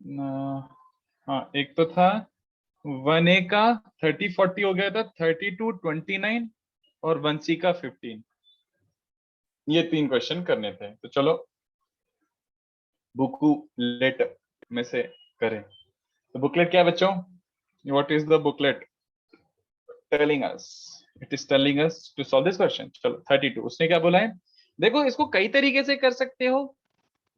हाँ, एक तो था 1A का 30-40 हो गया था, 32-29 और 1C का 15। ये 3 क्वेश्चन करने थे, तो चलो बुकलेट में से करें। तो बुकलेट क्या है बच्चों? What is the booklet telling us? It is telling us to solve this question. चलो 32, उसने क्या बोला है? देखो, इसको कई तरीके से कर सकते हो,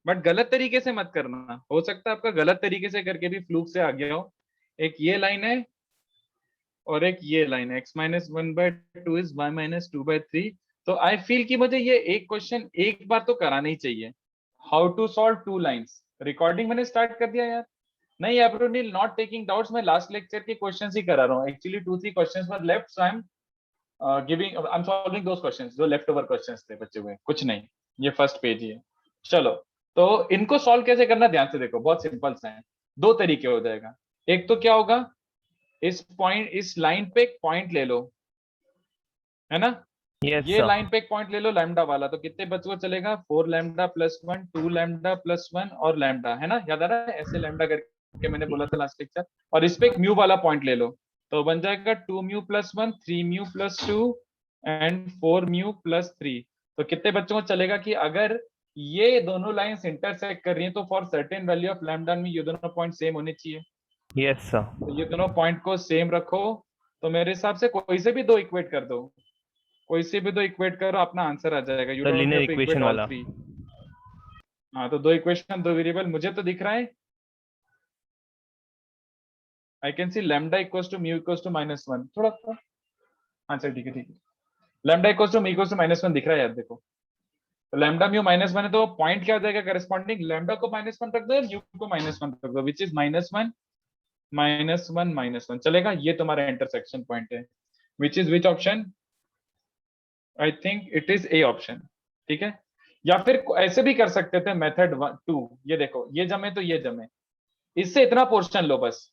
बट गलत तरीके से मत करना। हो सकता है आपका गलत तरीके से करके भी फ्लूक से आ गया हो। एक ये लाइन है और एक ये लाइन है, x-1/2 इज y-2/3। तो आई फील कि मुझे ये एक क्वेश्चन एक बार तो कराना ही चाहिए। How to solve 2 lines. Recording मैंने स्टार्ट कर दिया यार। नहीं एब्रोनिल, नॉट टेकिंग डाउट्स। मैं लास्ट लेक्चर के क्वेश्चंस ही करा रहा हूँ। Actually 2-3 questions were left, so I am solving those questions जो लेफ्ट ओवर क्वेश्चंस थे बचे हुए, कुछ नहीं। ये फर्स्ट पेज ही है। चलो, तो इनको सॉल्व कैसे करना ध्यान से देखो, बहुत सिंपल सा है। 2 तरीके हो जाएगा। एक तो क्या होगा, इस लाइन पे एक पॉइंट ले लो, है ना? Yes, ये sir. लाइन पे एक पॉइंट ले लो लैम्डा वाला, तो कितने बच्चों को चलेगा? 4 लैम्डा प्लस 1, 2 लैम्डा प्लस 1 और लैम्डा, है ना? याद आ रहा है? ऐसे लैम्डा करके मैंने बोला था लास्ट लेक्चर। और इस पे एक म्यू वाला पॉइंट ले लो, तो बन जाएगा 2 mu plus 1, 3 mu plus 2 and 4 mu plus 3। तो कितने बच्चों को चलेगा कि अगर ये दोनों लाइंस इंटरसेक्ट कर रही हैं तो for certain value of lambda में ये दोनों पॉइंट सेम होने चाहिए। Yes, sir. तो ये दोनों पॉइंट को सेम रखो। तो मेरे हिसाब से कोई से भी 2 इक्वेट कर दो, कोई से भी 2 इक्वेट करो, अपना आंसर आ जाएगा। You The don't linear have to equate equation all वाला. 3। हाँ, तो 2 इक्वेशन 2 वेरिएबल मुझे तो दिख रहा है। I can see lambda equals to mu equals to -1। थोड़ा सा, हाँ चल ठीक है ठीक है। Lambda equals to mu equals to -1 दिख रहा है यार, देखो। तो लैम्डा म्यू -1 है, तो पॉइंट क्या हो जाएगा करस्पॉन्डिंग? लैम्डा को -1 रख दो या म्यू को -1 रख दो, विच इज -1 -1 -1 चलेगा। ये तुम्हारा इंटरसेक्शन पॉइंट है। Which is which option? I think it is A option. ठीक है, या फिर ऐसे भी कर सकते थे मेथड 2। ये देखो, ये जमे तो ये जमे, इससे इतना पोर्शन लो बस,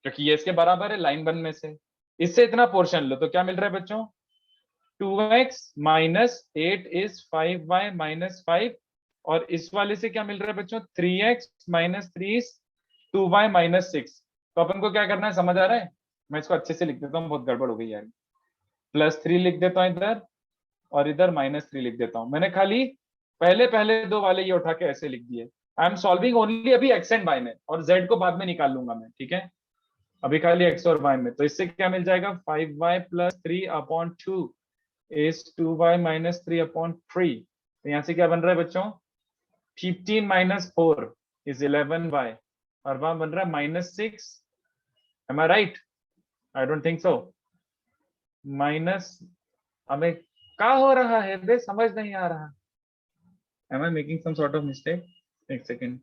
क्योंकि ये इसके बराबर है लाइन 1 में से। इससे इतना पोर्शन लो, तो क्या मिल रहा है बच्चों? 2x minus 8 is 5y minus 5। और इस वाले से क्या मिल रहा है बच्चों? 3x minus 3 is 2y minus 6। तो अपन को क्या करना है, समझ आ रहा है? मैं इसको अच्छे से लिख देता हूँ, बहुत गड़बड़ हो गई यार। +3 लिख देता हूँ इधर, और इधर -3 लिख देता हूं। मैंने खाली पहले पहले 2 वाले ये उठा के ऐसे लिख दिए। आई एम सॉल्विंग ओनली अभी x एंड y में, और z को बाद में निकाल लूंगा मैं, ठीक है? अभी खाली x और y में। तो इससे क्या मिल जाएगा? 5y plus 3/2 is 2y minus 3/3। तो यहाँ से क्या बन रहा है बच्चों? 15 माइनस 4 इज 11y, और वहां बन रहा है -6। Am I right? I don't think so. Minus, हमें क्या हो रहा है बे, समझ नहीं आ रहा। Am I making some sort of mistake? एक सेकेंड,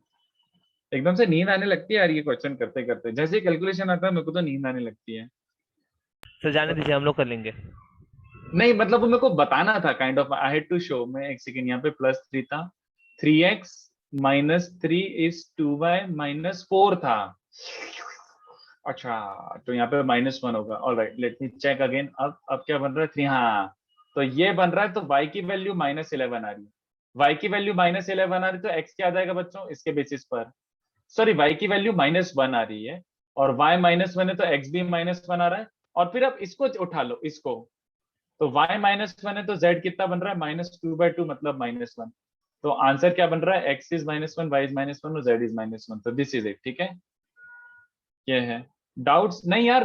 एकदम से नींद आने लगती है यार ये क्वेश्चन करते करते। जैसे कैलकुलेशन आता है मेरे को तो नींद आने लगती है। सर जाने दीजिए, हम लोग कर लेंगे. नहीं मतलब वो मेरे को बताना था, kind of I had to show. मैं एक सेकेंड, यहाँ पे +3 था, 3x minus 3 is 2y minus 4 था। अच्छा, तो यहाँ पे -1 होगा। All right, let me check again. अब क्या बन रहा है? 3, हाँ। तो ये बन रहा है, तो y की वैल्यू -11 आ रही है। y की वैल्यू -11 आ रही है, तो x क्या आ जाएगा बच्चों इसके बेसिस पर? सॉरी, y की वैल्यू -1 आ रही है, और y -1 है, तो x भी -1 आ रहा है। और फिर अब इसको उठा लो, इसको। तो y -1 है, तो z कितना बन रहा है? -2/2 मतलब -1। तो आंसर क्या बन रहा है? x इज -1, y इज -1 और z इज -1। तो दिस इज इट, ठीक है? ये है। डाउट्स नहीं यार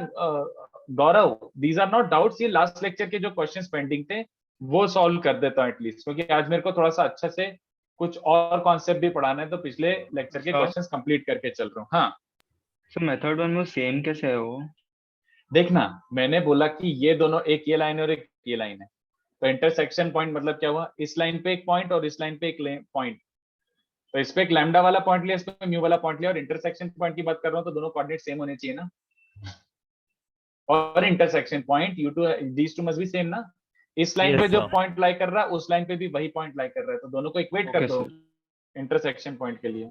गौरव, दीज आर नॉट डाउट्स। ये लास्ट लेक्चर के जो क्वेश्चंस पेंडिंग थे वो सॉल्व कर देता हूँ एटलीस्ट, क्योंकि आज मेरे को थोड़ा सा अच्छा से कुछ और कॉन्सेप्ट भी पढ़ाना है, तो पिछले लेक्चर के क्वेश्चंस कंप्लीट करके चल रहा हूँ। हाँ, सर मेथड 1 में सेम कैसे है वो? देखना, मैंने बोला कि ये दोनों, एक ये लाइन और एक ये लाइन है, तो इंटरसेक्शन पॉइंट मतलब क्या हुआ? इस लाइन पे एक पॉइंट और इस लाइन पे एक पॉइंट। तो इस पे एक लैम्डा वाला पॉइंट लिया, इस पे म्यू वाला पॉइंट लिया, और इंटरसेक्शन पॉइंट की बात कर रहा हूँ, तो दोनों कोऑर्डिनेट सेम होने चाहिए ना। और intersection point these two must be same ना। इस लाइन Yes, पे जो sir. पॉइंट लाई कर रहा है, उस लाइन पे भी वही पॉइंट लाई कर रहा है, तो दोनों को इक्वेट कर ओके दो सर। इंटरसेक्शन पॉइंट के लिए।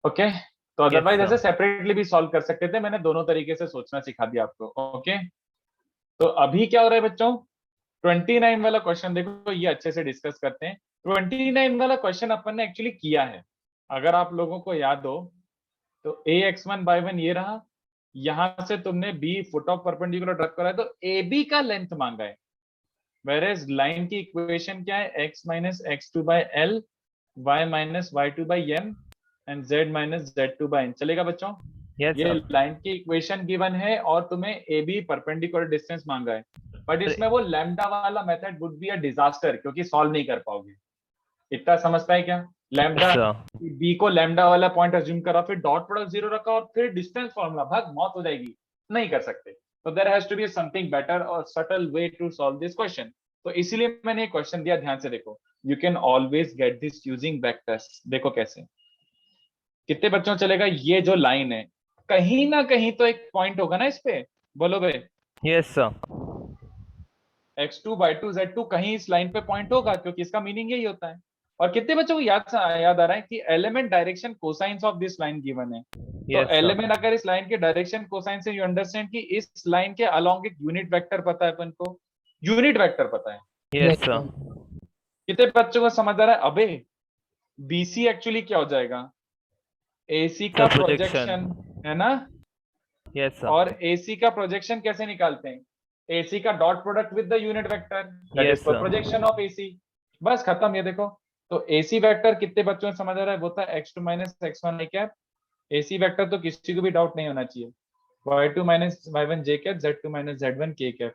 ओके, तो Yes, अदरवाइज sir. ऐसे सेपरेटली भी सॉल्व कर सकते थे। मैंने दोनों तरीके से सोचना सिखा दिया आपको। ओके, तो अभी क्या हो रहा है बच्चों? 29 वाला क्वेश्चन देखो, ये अच्छे से डिस्कस करते हैं। 29 वाला क्वेश्चन अपन ने एक्चुअली किया है। अगर आप लोगों को याद हो तो ax1/1 ये रहा, यहां से तुमने b foot of perpendicular drug करा है तो ab का लेंथ मांगा है। वेयरएज लाइन की इक्वेशन क्या है, x minus x2/l y minus y2/m and z minus z2/n। चलेगा बच्चों? यस ये सर। लाइन की इक्वेशन गिवन है और तुम्हें ए बी परपेंडिकुलर डिस्टेंस मांगा है, बट इसमें वो लैम्डा वाला method would be a disaster क्योंकि सॉल्व नहीं कर पाओगे। इतना समझता है क्या? लैम्डा सर बी को लैम्डा वाला पॉइंट अज्यूम करा, फिर डॉट प्रोडक्ट जीरो रखा और फिर डिस्टेंस फॉर्मूला, भाग मौत हो जाएगी, नहीं कर सकते। तो there has to be something better और subtle way to solve this question. तो इसीलिए मैंने क्वेश्चन दिया, ध्यान से देखो। You can always get this using vectors. देखो कैसे, कितने बच्चों चलेगा, ये जो लाइन है कहीं ना कहीं तो एक पॉइंट होगा ना इस पे, बोलो भाई। Yes sir. x2/2 z2 कहीं इस लाइन पे पॉइंट होगा क्योंकि इसका मीनिंग यही होता है। और कितने बच्चों को याद आ रहा है कि element direction cosines of this line given है। तो यस सर। एलिमेंट अगर इस लाइन के डायरेक्शन कोसाइन से यू अंडरस्टैंड कि इस लाइन के अलोंग एक यूनिट वेक्टर पता है अपन को, यूनिट वेक्टर पता है। Yes sir. कितने बच्चों को समझ आ रहा है? अबे बीसी एक्चुअली क्या हो जाएगा, एसी का सर प्रोजेक्शन। प्रोजेक्शन है ना। Yes sir. और एसी का प्रोजेक्शन कैसे निकालते हैं, एसी का dot product with the unit vector, that Yes, is for sir. Projection of AC. बस खत्म। ये देखो, तो एसी वेक्टर कितने बच्चों में समझ आ रहा है, वो था x2 minus x1 a cap. AC vector तो किसी को भी डाउट नहीं होना चाहिए, y2 minus y1 j cap, z2 minus z1 k cap.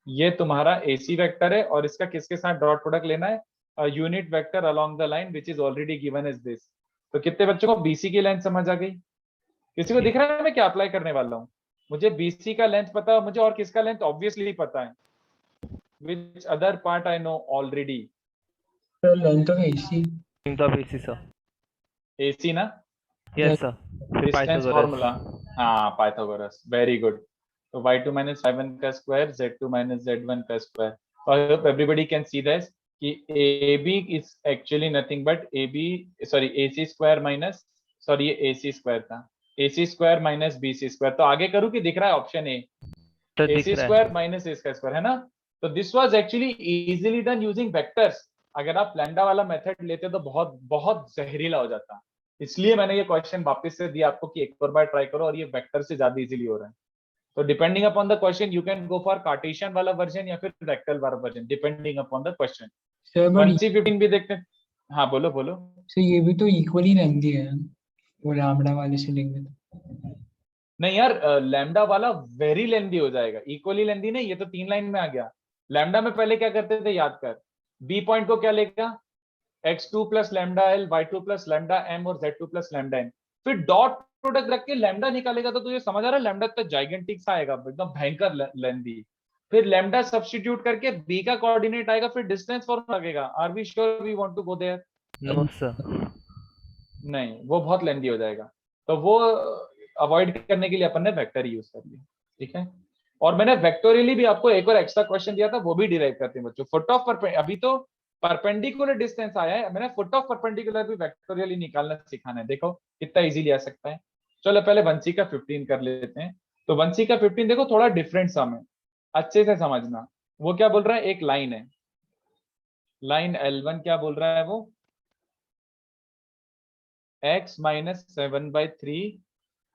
ये तुम्हारा एसी वेक्टर है और इसका किसके साथ डॉट प्रोडक्ट लेना है, unit vector along the line which is already given as this. तो कितने बच्चों को बीसी की लेंथ समझ आ गई? किसी को दिख रहा है मैं क्या अप्लाई करने वाला हूँ? मुझे बीसी का लेंथ पता है, मुझे और किसका लेंथ ऑब्वियसली पता है, which other part I know already? So length of AC. Length of AC, sir. AC ना, Yes, sir. Distance Pythagoras. Formula. हाँ पाइथागोरस, वेरी गुड। तो y2 माइनस y1 का स्क्वायर, z2 माइनस z1 का square. तो I hope everybody can see this कि AB is actually nothing but AB, sorry AC square minus, sorry ये AC square था, AC square minus BC square. तो आगे करूँ कि दिख रहा है ऑप्शन ए, Sir, दिख AC रहा है। स्क्वायर माइनस ए का स्क्वायर है ना। तो this was actually easily done using vectors. अगर आप लैम्डा वाला मेथड लेते तो बहुत बहुत जहरीला हो जाता, इसलिए मैंने ये क्वेश्चन वापस से दिया आपको कि एक और बार ट्राई करो, और ये वेक्टर से ज्यादा इजीली हो रहा है। तो depending upon the question you can go for Cartesian वाला वर्जन या फिर वेक्टर वाला version, depending upon the question. Sir, but 1C15 भी देखते हैं। हाँ बोलो बोलो। so ये भी तो equally lengthy है वो लैम्बडा वाले से लेंगे तो। नहीं यार, लैम्डा वाला वेरी लेंदी हो जाएगा, इक्वली लेंदी नहीं, ये तो 3 लाइन में आ गया। लैम्डा में पहले क्या करते थे याद कर, बी पॉइंट को क्या लेगा, x2 plus lambda L, y2 plus lambda M और z2 प्लस लैम्डा एन, फिर डॉट प्रोडक्ट रख के लैम्डा निकालेगा। तो तुझे समझ आ रहा है, लैम्डा तो जाइगेंटिक सा आएगा, एकदम भयंकर लेंदी। फिर लैम्डा सब्स्टिट्यूट करके b का कोऑर्डिनेट आएगा, फिर डिस्टेंस फॉर्मूला लगेगा। Are we sure we want to go there? No, sir. नहीं, वो बहुत लेंदी हो जाएगा, तो वो अवॉइड करने के लिए अपन ने वेक्टर यूज कर लिया, ठीक है। और मैंने वेक्टोरियली भी आपको एक और एक्स्ट्रा क्वेश्चन दिया था, वो भी डिराइव करते हैं बच्चों। फुट ऑफ अभी तो परपेंडिकुलर डिस्टेंस आया है, मैंने फुट ऑफ परपेंडिकुलर भी वेक्टोरियली निकालना सिखाना है। देखो कितना इजीली आ सकता है। चलो पहले 1C का 15 कर लेते हैं। तो 1C का 15 देखो थोड़ा डिफरेंट सम है, अच्छे से समझना। वो क्या बोल रहा है, एक लाइन है, लाइन L1 क्या बोल रहा है वो, x minus 7/3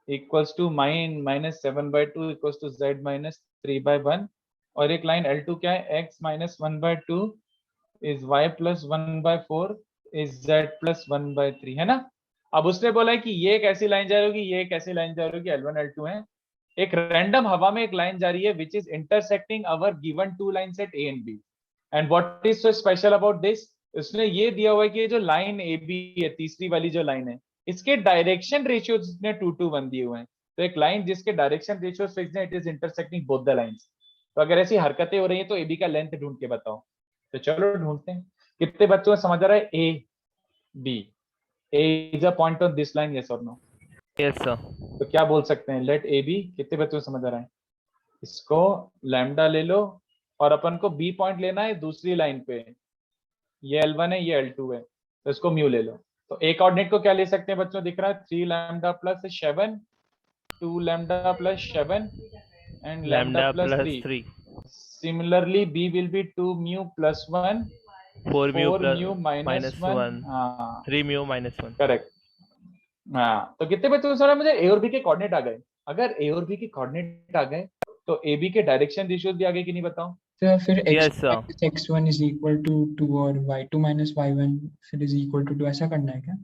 equals to minus 7/2 equals to z minus 3/1। और एक लाइन L2 क्या है, x minus 1/2 is y plus 1/4 is z plus 1/3, है ना। अब उसने बोला है कि ये एक ऐसी लाइन जा रही होगी, ये एक ऐसी लाइन जा रही होगी, L1 L2 है। एक रैंडम हवा में एक लाइन जा रही है which is intersecting our given 2 lines at A and B। And what is so special about this, उसने ये दिया हुआ है कि ये जो लाइन AB है, तीसरी वाली जो लाइन है, इसके डायरेक्शन रेशियोज ने 2:1 दिए हुए हैं। तो एक लाइन जिसके डायरेक्शन रेशियोज फिक्स है, it is intersecting both the lines. तो अगर ऐसी हरकतें हो रही हैं तो AB का लेंथ ढूंढ के बताओ। तो चलो ढूंढते हैं। कितने बच्चों को समझ आ रहा है, AB, A is a point on this line, yes or no? Yes, sir. तो क्या बोल सकते हैं, लेट AB, कितने बच्चों को समझ आ रहा है? इसको लैम्डा ले लो और अपन को B पॉइंट लेना है दूसरी लाइन पे, ये L1 है ये L2 है, तो इसको म्यू ले लो। तो A कोऑर्डिनेट को क्या ले सकते हैं बच्चों, दिख रहा है 3 lambda plus 7, 2 lambda plus 7 and lambda Lambda plus plus 3। 3. Similarly B will be 2 mu plus 1, 4 mu 4 plus mu minus minus 1, 1. 3 mu minus 1. Correct. हाँ, तो कितने बच्चों को समझ मुझे ए और बी के कोऑर्डिनेट आ गए। अगर ए और बी के कोऑर्डिनेट आ गए तो ए बी के डायरेक्शन रेशियोज भी आगे कि नहीं बताओ। तो फिर Yes, x2 sir. minus x1 is equal to 2 और y2 minus y1 फिर is equal to 2 ऐसा करना है क्या?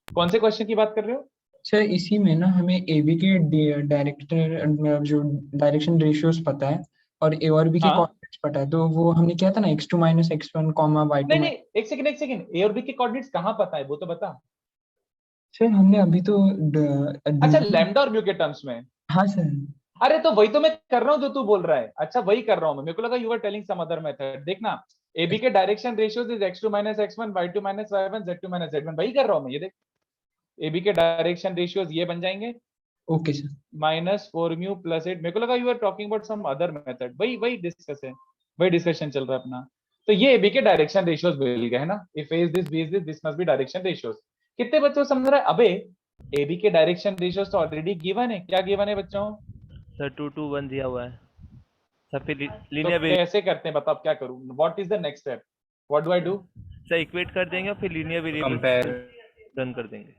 कौन से क्वेश्चन की बात कर रहे हो? सर इसी में ना हमें ए बी के डायरेक्टर जो डायरेक्शन रेशियोज पता है और ए और बी के हाँ, कोऑर्डिनेट्स पता है, तो वो हमने किया था ना x2 minus x1 comma y2 नहीं minus। नहीं, एक सेकंड, ए और बी के कोऑर्डिनेट्स कहाँ पता है वो तो बता। सर हमने अभी तो अच्छा, लैम्डा और म्यू के टर्म्स में। हाँ सर। अरे तो वही तो मैं कर रहा हूँ जो तू बोल रहा है। अच्छा, वही कर रहा हूँ मैं, मेरे को लगा you are telling some other method. देखना, ए बी के direction ratios is x2 minus x1 y2 minus y1 z2 minus z1, वही कर रहा हूँ मैं। ये देख, ए बी के डायरेक्शन रेशियोज ये बन जाएंगे ओके सर। -4 μ + 8। मेरे को लगा you are talking about some other method. वही वही डिस्कस है, वही डिस्कशन चल रहा है अपना। तो ये एबी के डायरेक्शन रेशियोज मिल गए है ना। If A is this, B is this, this must be direction ratios. कितने बच्चों को समझ रहा है? अबे एबी के डायरेक्शन रेशियोज तो ऑलरेडी गिवन है। क्या गिवन है बच्चों? सर 2 2 1 दिया हुआ है सर। फिर तो लीनियर कैसे करते हैं बताओ, क्या करूं? What is the next step? What do I do? Sir equate कर देंगे और फिर लीनियर वेरिएबल कंपेयर। रन कर देंगे।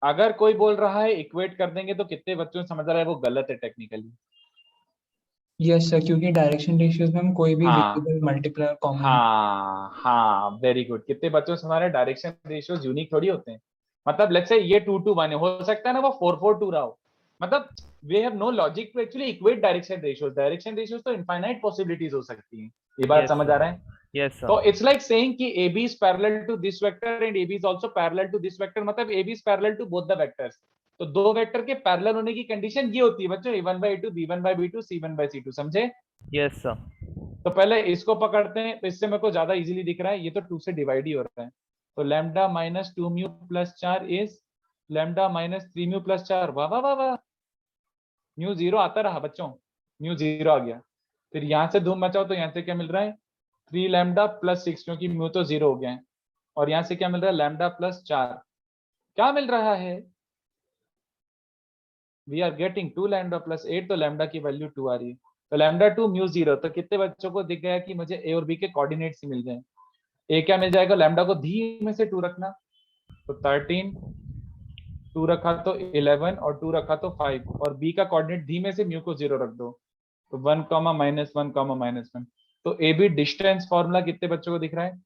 अगर कोई बोल रहा है इक्वेट कर देंगे तो कितने बच्चों को समझ रहा है वो गलत है टेक्निकली? यस सर, क्योंकि डायरेक्शन रेशियोज में हम कोई भी हाँ वेरिएबल मल्टीप्लाई कॉमन। हाँ हाँ, वेरी गुड। कितने बच्चों से हमारे डायरेक्शन रेशियोज यूनिक थोड़ी होते हैं। मतलब लेट्स से ये 2 2 1 है, हो सकता है ना वो 4 4 2 रहा हो। मतलब we have no logic to actually equate direction ratios. Direction ratios तो इनफाइनाइट पॉसिबिलिटीज हो सकती हैं। ये बात Yes, समझ sir. आ रहा है? यस तो सर। इट्स लाइक सेइंग कि AB is parallel to this vector and AB is also parallel to this vector। मतलब AB is parallel to both the vectors। तो दो वेक्टर के पैरेलल होने की कंडीशन ये होती है बच्चों, A1/A2 B1/B2 C1/C2। समझे? Yes sir. तो पहले इसको पकड़ते हैं, तो इससे मेरे को ज्यादा इजीली दिख रहा है। ये तो 2 से डिवाइड ही हो रहा है। तो लैम्डा -2 μ + 4 इज लैम्डा -3 μ + 4। वाह वाह वाह वाह, म्यू 0 आता रहा बच्चों, म्यू 0 आ गया। फिर यहाँ से धूम मचाओ तो यहाँ से क्या मिल रहा है? 3 लैम्डा + 6, क्योंकि म्यू तो 0 हो गया है। और यहाँ से क्या मिल रहा है? लैम्डा + 4। क्या मिल रहा है? वी आर गेटिंग 2 लैम्डा + 8, तो लैम्डा की वैल्यू 2 आ रही है। तो लैम्डा 2 म्यू 0। तो कितने बच्चों को दिख गया कि मुझे ए और बी के कोऑर्डिनेट्स मिल गए? ए क्या मिल जाएगा? लैम्डा को धी में से 2 रखना, तो 13, 2 रखा तो 11 और 2 रखा तो 5। और बी का कोऑर्डिनेट धी में से म्यू को 0 रख दो, तो 1, -1, -1। तो ए बी डिस्टेंस फॉर्मूला कितने बच्चों को दिख रहा है?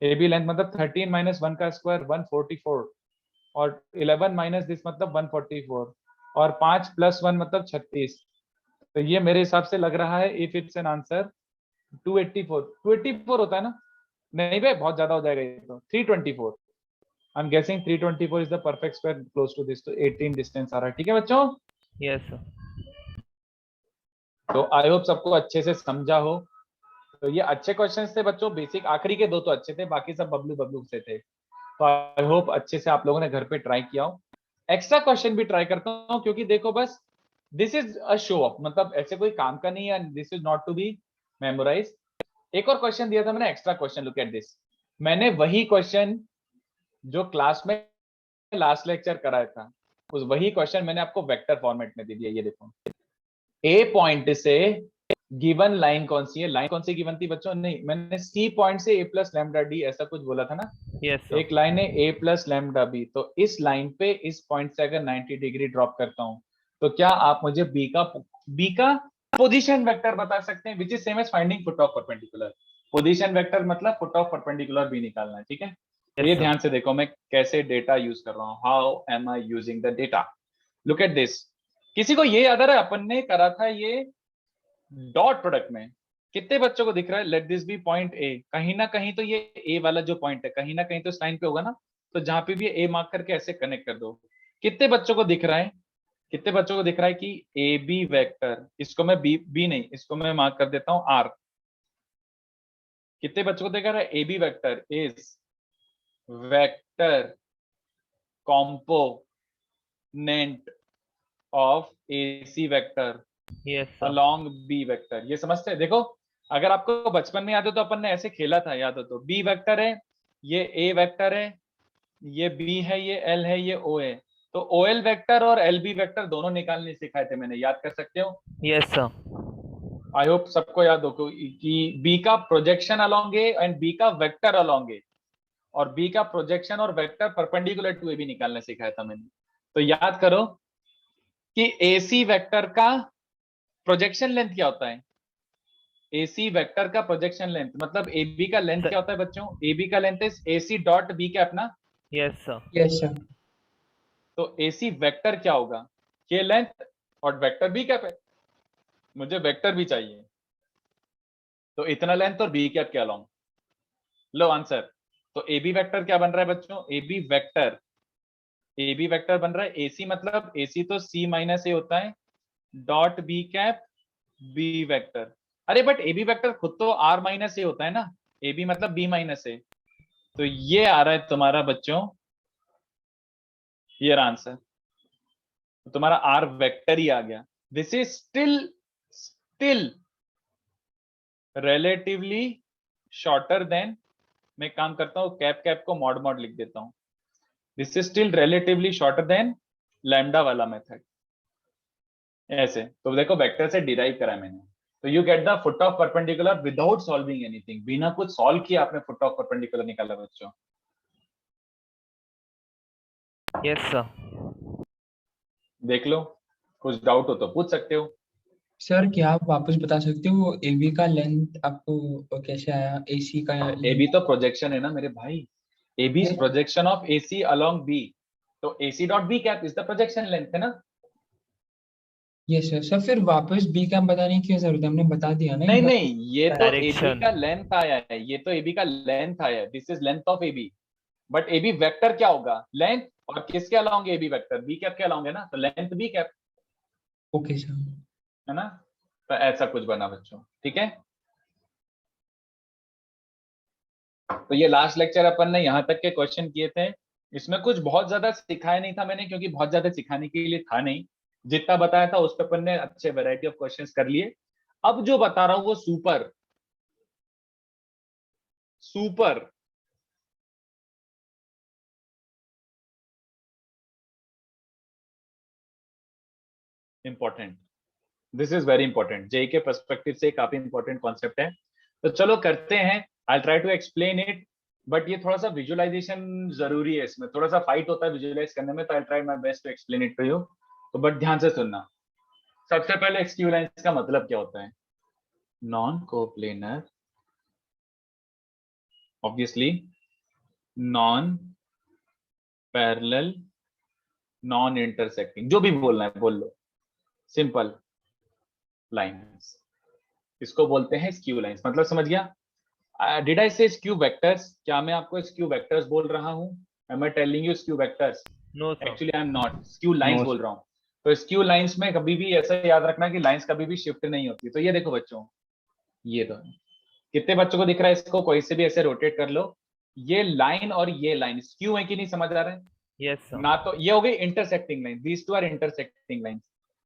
ए बी लेंथ मतलब 13 - 1 का स्क्वायर 144, और 11 माइनस दिस मतलब 144, और 5 + 1 मतलब 36। तो ये मेरे हिसाब से लग रहा है इफ इट्स एन आंसर 284 होता है ना? नहीं भाई, बहुत ज्यादा हो जाएगा ये तो। 324, आई am guessing 324 is the perfect square close to this. तो 18 डिस्टेंस आ रहा है। ठीक है बच्चों? Yes sir. तो आई होप सबको अच्छे से समझा हो। तो ये अच्छे क्वेश्चंस थे बच्चों, बेसिक। आखिरी के 2 तो अच्छे थे, बाकी सब बबलू बबलू से थे। तो आई होप अच्छे से आप लोगों ने घर पे ट्राई किया हो। एक्स्ट्रा क्वेश्चन भी ट्राई करता हूँ, क्योंकि देखो बस this is a show off, मतलब ऐसे कोई काम का नहीं है, this is not to be memorize. एक और क्वेश्चन दिया था मैंने, extra question. Look at this. मैंने वही क्वेश्चन जो क्लास में लास्ट लेक्चर कराया था, उस वही क्वेश्चन मैंने आपको वेक्टर फॉर्मेट में दे दिया। ये देखो, ए पॉइंट से गिवन लाइन कौन सी है? लाइन कौन सी गिवन थी बच्चों? नहीं, मैंने सी पॉइंट से a + λd ऐसा कुछ बोला था ना। Yes sir. एक लाइन है a + λb, तो इस लाइन पे इस पॉइंट से अगर 90 डिग्री ड्रॉप करता हूं, तो क्या आप मुझे बी का पोजीशन वेक्टर बता सकते हैं? Which is same as finding foot of perpendicular. Position vector मतलब फुट ऑफ परपेंडिकुलर बी निकालना है। ठीक है? यस ये सर। ध्यान से देखो मैं कैसे डेटा यूज कर रहा हूँ। How am I using the data? Look at this. किसी को ये याद आ रहा है अपन ने करा था ये डॉट प्रोडक्ट में? कितने बच्चों को दिख रहा है? Let this be point A. कहीं ना कहीं तो ये ए वाला जो पॉइंट है, कहीं ना कहीं तो इस लाइन पे होगा ना। तो जहां पे भी ए मार्क करके ऐसे कनेक्ट कर दो। कितने बच्चों को दिख रहा है? कितने बच्चों को दिख रहा है कि ए बी वेक्टर, इसको मैं बी नहीं, इसको मैं मार्क कर देता हूं आर। कितने बच्चों को दिख रहा है? A B vector is vector component of A C vector yes sir. along B vector. ये समझते हैं? देखो, अगर आपको बचपन में याद हो तो अपन ने ऐसे खेला था, याद हो तो। बी वेक्टर है, ये ए वेक्टर है, ये बी है, ये एल है, ये ओ है। तो ओ एल वेक्टर और एल बी वेक्टर दोनों निकालने सिखाए थे मैंने, याद कर सकते हो? Yes sir. आई होप सबको याद हो कि बी का projection along A and B का वेक्टर अलोंग ए, और बी का प्रोजेक्शन और vector perpendicular to A B निकालना सिखाया था मैंने। तो याद करो कि AC वेक्टर का प्रोजेक्शन लेंथ क्या होता है? AC वेक्टर का प्रोजेक्शन लेंथ मतलब AB का लेंथ सर- क्या होता है बच्चों? AB का length is AC dot B cap ना। Yes sir. Yes sir. तो AC वेक्टर क्या होगा? K लेंथ और वेक्टर B कैप है, मुझे वेक्टर भी चाहिए, तो इतना लेंथ और B कैप के अलोंग। लो आंसर। तो AB वेक्टर क्या बन रहा है बच्चों? AB वेक्टर बन रहा है AC मतलब AC तो C माइनस ए होता है dot B cap B vector. अरे बट AB वेक्टर खुद तो R माइनस ए होता है ना, AB मतलब B माइनस ए। तो ये आ रहा है तुम्हारा बच्चों, ये आंसर। तो तुम्हारा R वेक्टर ही आ गया। This is still relatively shorter than, मैं काम करता हूँ कैप को मॉड मॉड लिख देता हूँ। This is still relatively shorter than lambda वाला मेथड। ऐसे तो देखो वेक्टर से डिराइव करा मैंने। तो you get the foot of perpendicular without solving anything, बिना कुछ सॉल्व किए आपने फुट ऑफ परपेंडिकुलर निकाला बच्चों। Yes sir. देख लो, कुछ डाउट हो तो पूछ सकते हो। सर क्या आप वापस बता सकते हो एबी का लेंथ आपको कैसे आया, एसी का AB लेंथ? तो प्रोजेक्शन है ना मेरे भाई, AB is projection of AC along B, तो AC dot B cap is the projection length है ना। Yes sir. सर फिर वापस बी का बताने की क्या जरूरत है, हमने बता दिया ना नहीं एक बार। नहीं, ये तो AB डायरेक्शन। का लेंथ आया है, ये तो AB का लेंथ आया है, this is length of AB। But AB vector क्या होगा? लेंथ, और किसके along AB vector? B cap के अलोंग है ना, तो length B cap okay sir. है ना। तो ऐसा कुछ बना बच्चों, ठीक है। तो ये लास्ट लेक्चर अपन ने यहाँ तक के क्वेश्चन किए थे। इसमें कुछ बहुत ज्यादा सिखाया नहीं था मैंने, क्योंकि बहुत ज्यादा सिखाने के लिए था नहीं। जितना बताया था उस पर अपन ने अच्छे वैरायटी ऑफ क्वेश्चंस कर लिए। अब जो बता रहा हूं वो super super important, this is very important, JEE के पर्सपेक्टिव से काफी इंपॉर्टेंट कॉन्सेप्ट है। तो चलो करते हैं, I try to explain it. But ये थोड़ा सा विजुअलाइजेशन जरूरी है, इसमें थोड़ा सा फाइट होता है विजुअलाइज करने में, तो I try my best to explain it to you. तो बट ध्यान से सुनना। सबसे पहले एक्सक्यू लाइंस का मतलब क्या होता है? Non coplanar, obviously non parallel, non intersecting, जो भी बोलना है बोल लो, सिंपल लाइंस, इसको बोलते हैं स्क्यू लाइंस। मतलब समझ गया? डिड आई से स्क्यू वेक्टर्स? क्या मैं आपको स्क्यू वेक्टर्स बोल रहा हूं? Am I telling you skew vectors? No sir. Actually I am not, skew lines no बोल रहा हूँ। तो स्क्यू लाइंस में कभी भी ऐसा याद रखना कि लाइंस कभी भी शिफ्ट नहीं होती। तो ये देखो बच्चों, ये तो कितने बच्चों को दिख रहा है? इसको कोई से भी ऐसे रोटेट कर लो, ये लाइन और ये लाइन स्क्यू है कि नहीं, समझ आ रहा है यस सर। ना? तो ये हो गई intersecting line, these two are intersecting line,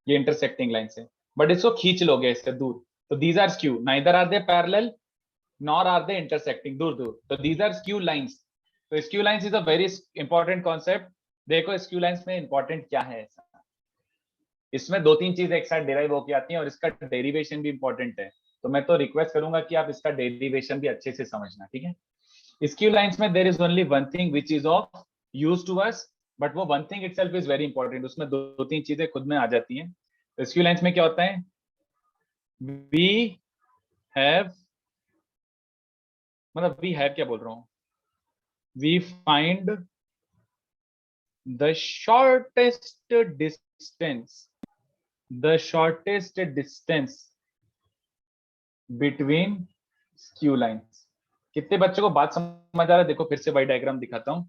ये इंटरसेक्टिंग लाइन है। बट इसको खींच लोगे इससे दूर, तो these are skew, neither are they parallel nor are they intersecting, दूर दूर, तो these are skew lines। तो skew lines is a very important concept। देखो skew lines में important क्या है ऐसा, इसमें दो तीन चीजें एक साथ डिराइव होके आती हैं और इसका डेरिवेशन भी इंपॉर्टेंट है। तो मैं तो रिक्वेस्ट करूंगा कि आप इसका डेरिवेशन भी अच्छे से समझना, ठीक है। स्क्यू लाइंस में there is only one thing which is of use to us, but वो one thing itself is very important, उसमें दो तीन चीजें खुद में आ जाती हैं। तो स्क्यू लाइंस में क्या होता है? वी हैव, मतलब वी हैव क्या बोल रहा हूं, we find the shortest distance between skew lines। कितने बच्चों को बात समझ आ रहा है? देखो फिर से वाई डायग्राम दिखाता हूं।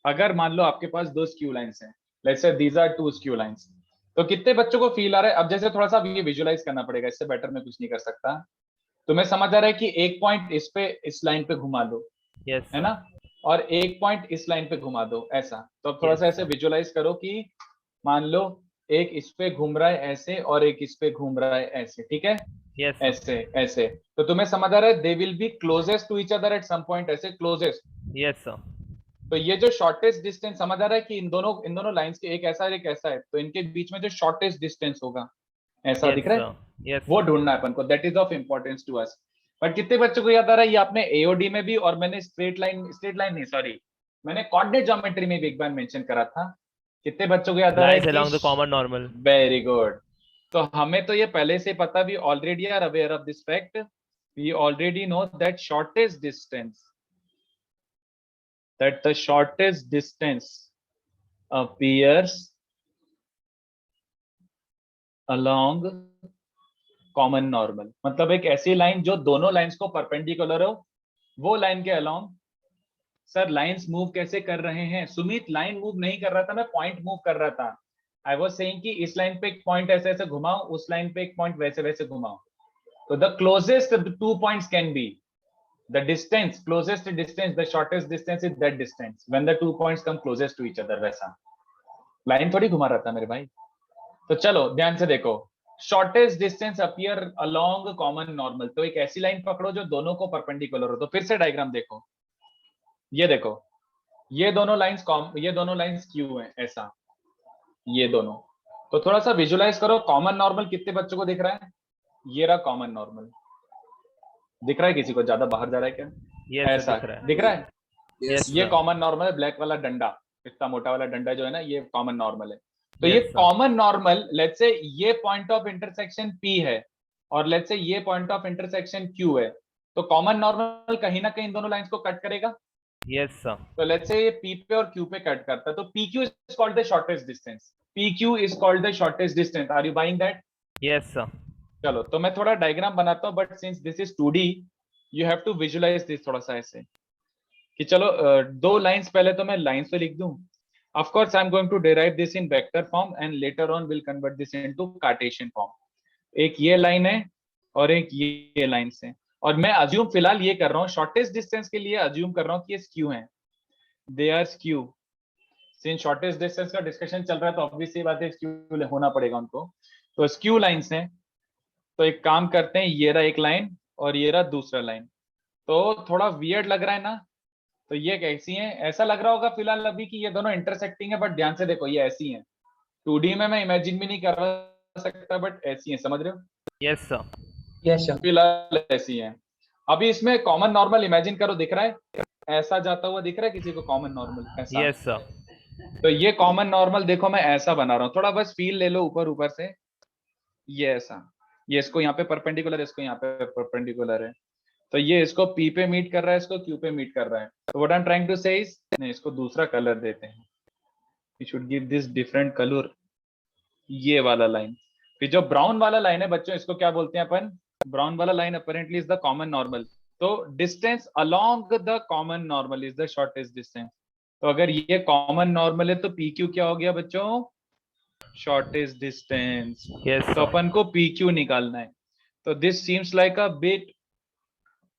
अगर मान लो आपके पास दो स्क्यू लाइंस हैं, let's say these are two skew lines, तो कितने बच्चों को फील आ रहा है? अब जैसे थोड़ा सा ये विजुअलाइज करना पड़ेगा, इससे बेटर मैं कुछ नहीं कर सकता। तुम्हें समझ आ रहा है कि एक पॉइंट इस पे, इस लाइन पे घुमा दो, यस है ना, और एक पॉइंट इस लाइन पे घुमा दो ऐसा। तो अब थोड़ा सा ऐसे विजुअलाइज करो कि मान लो एक इस पे घूम रहा है ऐसे और एक इस पे घूम रहा है ऐसे, ठीक है, यस ऐसे ऐसे। तो तुम्हें समझ आ रहा है they will be closest to each other at some point, ऐसे क्लोजेस्ट। Yes sir. तो ये जो शॉर्टेस्ट डिस्टेंस, समझ आ रहा है कि इन दोनों लाइंस के एक ऐसा है एक ऐसा है, तो इनके बीच में जो शॉर्टेस्ट डिस्टेंस होगा ऐसा दिख रहा है, यस वो ढूंढना है अपन को, that is of importance to us. But कितने बच्चों को याद आ रहा है, ये आपने एओडी में भी और मैंने स्ट्रेट लाइन नहीं सॉरी, मैंने कोऑर्डिनेट ज्योमेट्री में भी एक बार मेंशन करा था। कितने बच्चों को याद आ रहा है Lies along the common normal. Very good. तो हमें तो ये पहले से पता, we already are aware of this fact, we already know that shortest distance appears along common normal. मतलब एक ऐसी लाइन जो दोनों लाइंस को परपेंडिकुलर हो, वो लाइन के अलोंग। सर लाइंस मूव कैसे कर रहे हैं सुमित? लाइन मूव नहीं कर रहा था मैं, पॉइंट मूव कर रहा था। आई वाज सेइंग कि इस लाइन पे एक पॉइंट ऐसे ऐसे घुमाओ, उस लाइन पे एक पॉइंट वैसे वैसे घुमाओ। तो the closest two points can be the distance, closest distance, the shortest distance is that distance when the two points come closest to each other. वैसा लाइन थोड़ी घुमा रहा था मेरे भाई। तो चलो ध्यान से देखो, shortest distance appear along common normal. तो एक ऐसी लाइन पकड़ो जो दोनों को परपेंडिकुलर हो। तो फिर से डायग्राम देखो, ये देखो, ये दोनों लाइंस क्यू हैं ऐसा, ये दोनों। तो थोड़ा सा विजुलाइज करो, कॉमन नॉर्मल कितने बच्चों को दिख रहा है? ये रहा कॉमन नॉर्मल, दिख रहा है किसी को? ज्यादा बाहर जा रहा है क्या? Yes, sir, ऐसा दिख रहा है. है? Yes, ये sir. कॉमन नॉर्मल है, ब्लैक वाला डंडा, इतना मोटा वाला डंडा जो है ना, ये कॉमन नॉर्मल है। तो Yes, ये sir. Common normal, let's say ये पॉइंट ऑफ इंटरसेक्शन P है और लेट्स से ये पॉइंट ऑफ इंटरसेक्शन Q है। तो कॉमन नॉर्मल कहीं ना कहीं दोनों लाइंस को कट करेगा। Yes, sir. तो लेट्स से ये P पे और Q पे कट करता है, तो PQ is called the shortest distance. PQ is called the shortest distance. Are you buying that? Yes, sir. चलो तो मैं थोड़ा डायग्राम बनाता हूँ, but since this is 2D you have to visualize this थोड़ा सा ऐसे कि चलो दो लाइंस, पहले तो मैं लाइंस पे लिख दूं। Of course, I'm going to derive this in vector form and later on we'll convert this into Cartesian form. एक ये लाइन है और एक ये लाइन है, और मैं अज्यूम फिलहाल ये कर रहा हूँ शॉर्टेस्ट डिस्टेंस के लिए, अज्यूम कर रहा हूँ कि ये स्क्यू हैं, they are skew. Since shortest distance का डिस्कशन चल रहा है तो ऑब्वियसली बात है स्क्यू होना पड़ेगा उनको। तो स्क्यू लाइंस हैं। तो एक काम करते हैं, ये रहा एक लाइन और ये रहा दूसरा लाइन। तो थोड़ा वियर्ड लग रहा है ना? तो ये कैसी हैं? ऐसा लग रहा होगा फिलहाल अभी कि ये दोनों इंटरसेक्टिंग है, बट ध्यान से देखो ये ऐसी हैं। 2D में मैं इमेजिन भी नहीं कर सकता, बट ऐसी हैं, समझ रहे हो? Yes, sir. Yes sir. फिलहाल ऐसी हैं। अभी इसमें कॉमन नॉर्मल इमेजिन करो, दिख रहा है ऐसा जाता हुआ? दिख रहा है किसी को कॉमन नॉर्मल ऐसा? Yes, sir. तो ये कॉमन नॉर्मल देखो मैं ऐसा बना रहा हूँ, थोड़ा बस फील ले लो ऊपर ऊपर से। ये ऐसा, ये इसको यहाँ पे परपेंडिकुलर है, इसको यहाँ पे परपेंडिकुलर है। तो ये इसको P पे मीट कर रहा है, इसको Q पे मीट कर रहा है। तो what I am trying to say is, नहीं इसको दूसरा कलर देते हैं, we should give this different colour. ये वाला लाइन, फिर जो ब्राउन वाला लाइन है बच्चों, इसको क्या बोलते हैं अपन? ब्राउन वाला line apparently is the common normal. तो distance along the common normal is the shortest distance. तो अगर ये कॉमन नॉर्मल है तो PQ क्या हो गया बच्चों? Shortest distance. Yes, तो sir. अपन को PQ निकालना है। तो this seems like a bit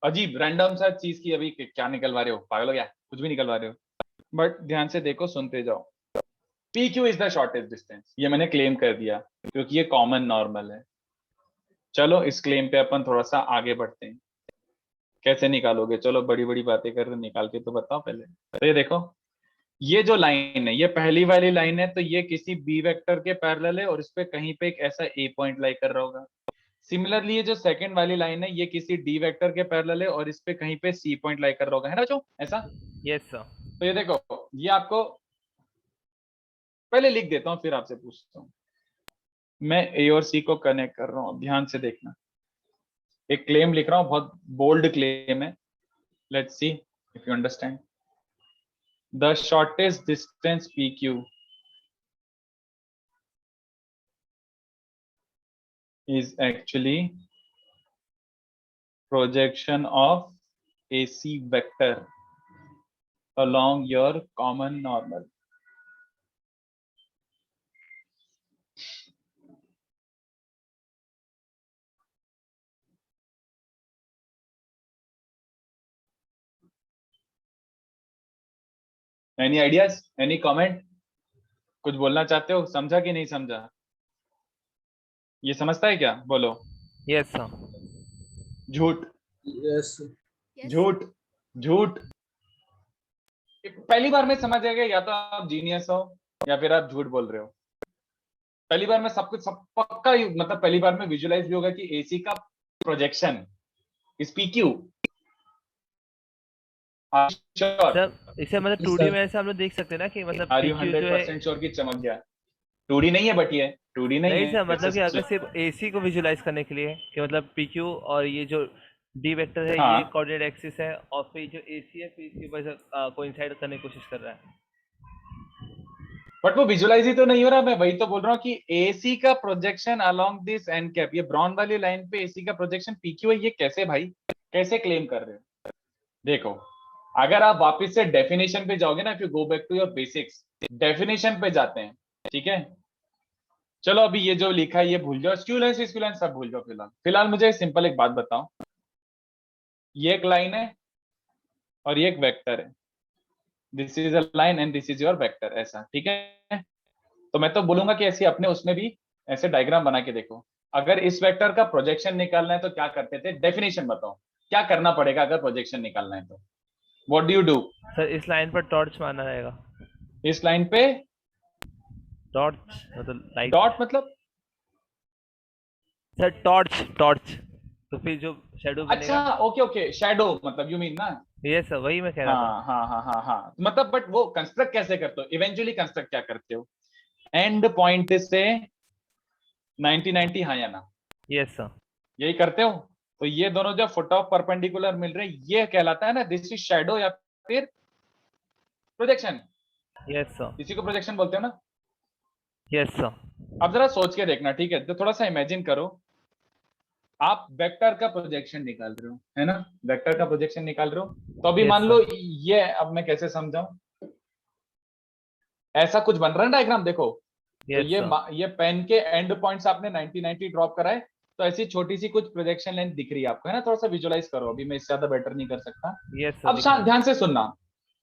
अजीब रैंडम सा चीज की, अभी क्या निकलवा रहे हो, पागल हो गया? कुछ भी निकलवा रहे हो। बट ध्यान से देखो, सुनते जाओ। PQ is the shortest distance, ये मैंने क्लेम कर दिया क्योंकि ये कॉमन नॉर्मल है। चलो इस क्लेम पे अपन थोड़ा सा आगे बढ़ते हैं। कैसे निकालोगे? चलो बड़ी बड़ी बातें कर रहे, निकाल के तो बताओ पहले। तो ये देखो, ये जो लाइन है ये पहली वाली लाइन है, तो ये किसी B वेक्टर के पैरेलल है और इस पे कहीं पे एक ऐसा A पॉइंट लाई कर रहा होगा। सिमिलरली ये जो सेकंड वाली लाइन है ये किसी D वेक्टर के पैरेलल है और इस पे कहीं पे C पॉइंट लाई कर रहा होगा, है ना बच्चों? ऐसा? Yes, sir. तो ये देखो, ये आपको पहले लिख देता हूँ फिर आपसे पूछता हूँ। मैं A और C को कनेक्ट कर रहा हूँ, ध्यान से देखना। एक क्लेम लिख रहा हूँ, बहुत बोल्ड क्लेम है। Let's see if you understand. The shortest distance PQ is actually projection of AC vector along your common normal. Any ideas? Any comment? कुछ बोलना चाहते हो? समझा कि नहीं समझा? ये समझता है क्या? बोलो। Yes, sir. झूठ Yes. झूठ झूठ। पहली बार में समझ आ गया, या तो आप जीनियस हो या फिर आप झूठ बोल रहे हो। पहली बार में सब कुछ सब पक्का मतलब पहली बार में विजुलाइज भी होगा कि AC का projection is P Q? Sure? Sir इसे मतलब Yes, 2D sir. में ऐसे हम लोग देख सकते हैं ना कि मतलब आर यू PQ जो है 100% श्योर कि चमक गया? 2D नहीं है, बट ये 2D नहीं नहीं है, सर, इट्स मतलब कि अगर सिर्फ AC को विजुलाइज करने के लिए कि मतलब PQ और ये जो D वेक्टर है ये हाँ, कोऑर्डिनेट एक्सिस है और फिर जो AC है फिर इसके ऊपर कोइंसाइड करने की कोशिश कर रहा है। बट वो विजुलाइज ही तो नहीं हो रहा। मैं वही तो बोल रहा हूँ कि एसी का projection along this n cap, ये ब्राउन वाली लाइन पे एसी का प्रोजेक्शन पीक्यू है, ये कैसे भाई, कैसे क्लेम कर रहे हो? देखो, अगर आप वापस से डेफिनेशन पे जाओगे ना, if you go back to your basics, definition पे जाते हैं, ठीक है? चलो अभी ये जो लिखा है ये भूल जाओ, स्क्यूलेंस सब भूल जाओ फिलहाल। फिलहाल मुझे सिंपल एक बात बताओ, ये एक लाइन है और ये एक वेक्टर है, this is a line and this is your vector, ऐसा, ठीक है? तो मैं तो बोलूंगा कि ऐसी अपने उसमें भी ऐसे डायग्राम बना के देखो। अगर इस वेक्टर का प्रोजेक्शन निकालना है तो क्या करते थे? डेफिनेशन बताओ, क्या करना पड़ेगा अगर प्रोजेक्शन निकालना है तो? What do you do? Sir इस लाइन पर टॉर्च मारना रहेगा। इस लाइन पे टॉर्च मतलब लाइट। डॉट मतलब? सर टॉर्च टॉर्च, तो फिर जो शेडो अच्छा, बनेगा। ओके ओके, शैडो मतलब यू मीन ना? ये सर वही मैं कह रहा था। हाँ, मतलब बट वो कंस्ट्रक्ट कैसे करते हो इवेंचुअली? कंस्ट्रक्ट क्या करते हो? एंड पॉइंट से 90 हाँ या ना? Yes sir. यही करते हो? तो ये दोनों जो फुट ऑफ परपेंडिकुलर मिल रहे हैं, ये कहलाता है ना, दिस इज शैडो या फिर प्रोजेक्शन। Yes sir. इसी को प्रोजेक्शन बोलते हो ना? Yes sir. अब जरा सोच के देखना, ठीक है? तो थोड़ा सा इमेजिन करो, आप वेक्टर का प्रोजेक्शन निकाल रहे हो, है ना? वेक्टर का प्रोजेक्शन निकाल रहे हो, तो अभी यस मान लो सर। ये, अब मैं कैसे समझाऊं, ऐसा कुछ बन रहा है डायग्राम, देखो। तो यस सर। ये पेन के एंड पॉइंट्स आपने 90 ड्रॉप कराए, तो ऐसी छोटी सी कुछ प्रोजेक्शन लेंथ दिख रही है आपको, है ना? थोड़ा सा विजुलाइज करो, अभी मैं इससे ज्यादा बेटर नहीं कर सकता। यस सर अब दिख रहा है। ध्यान से सुनना,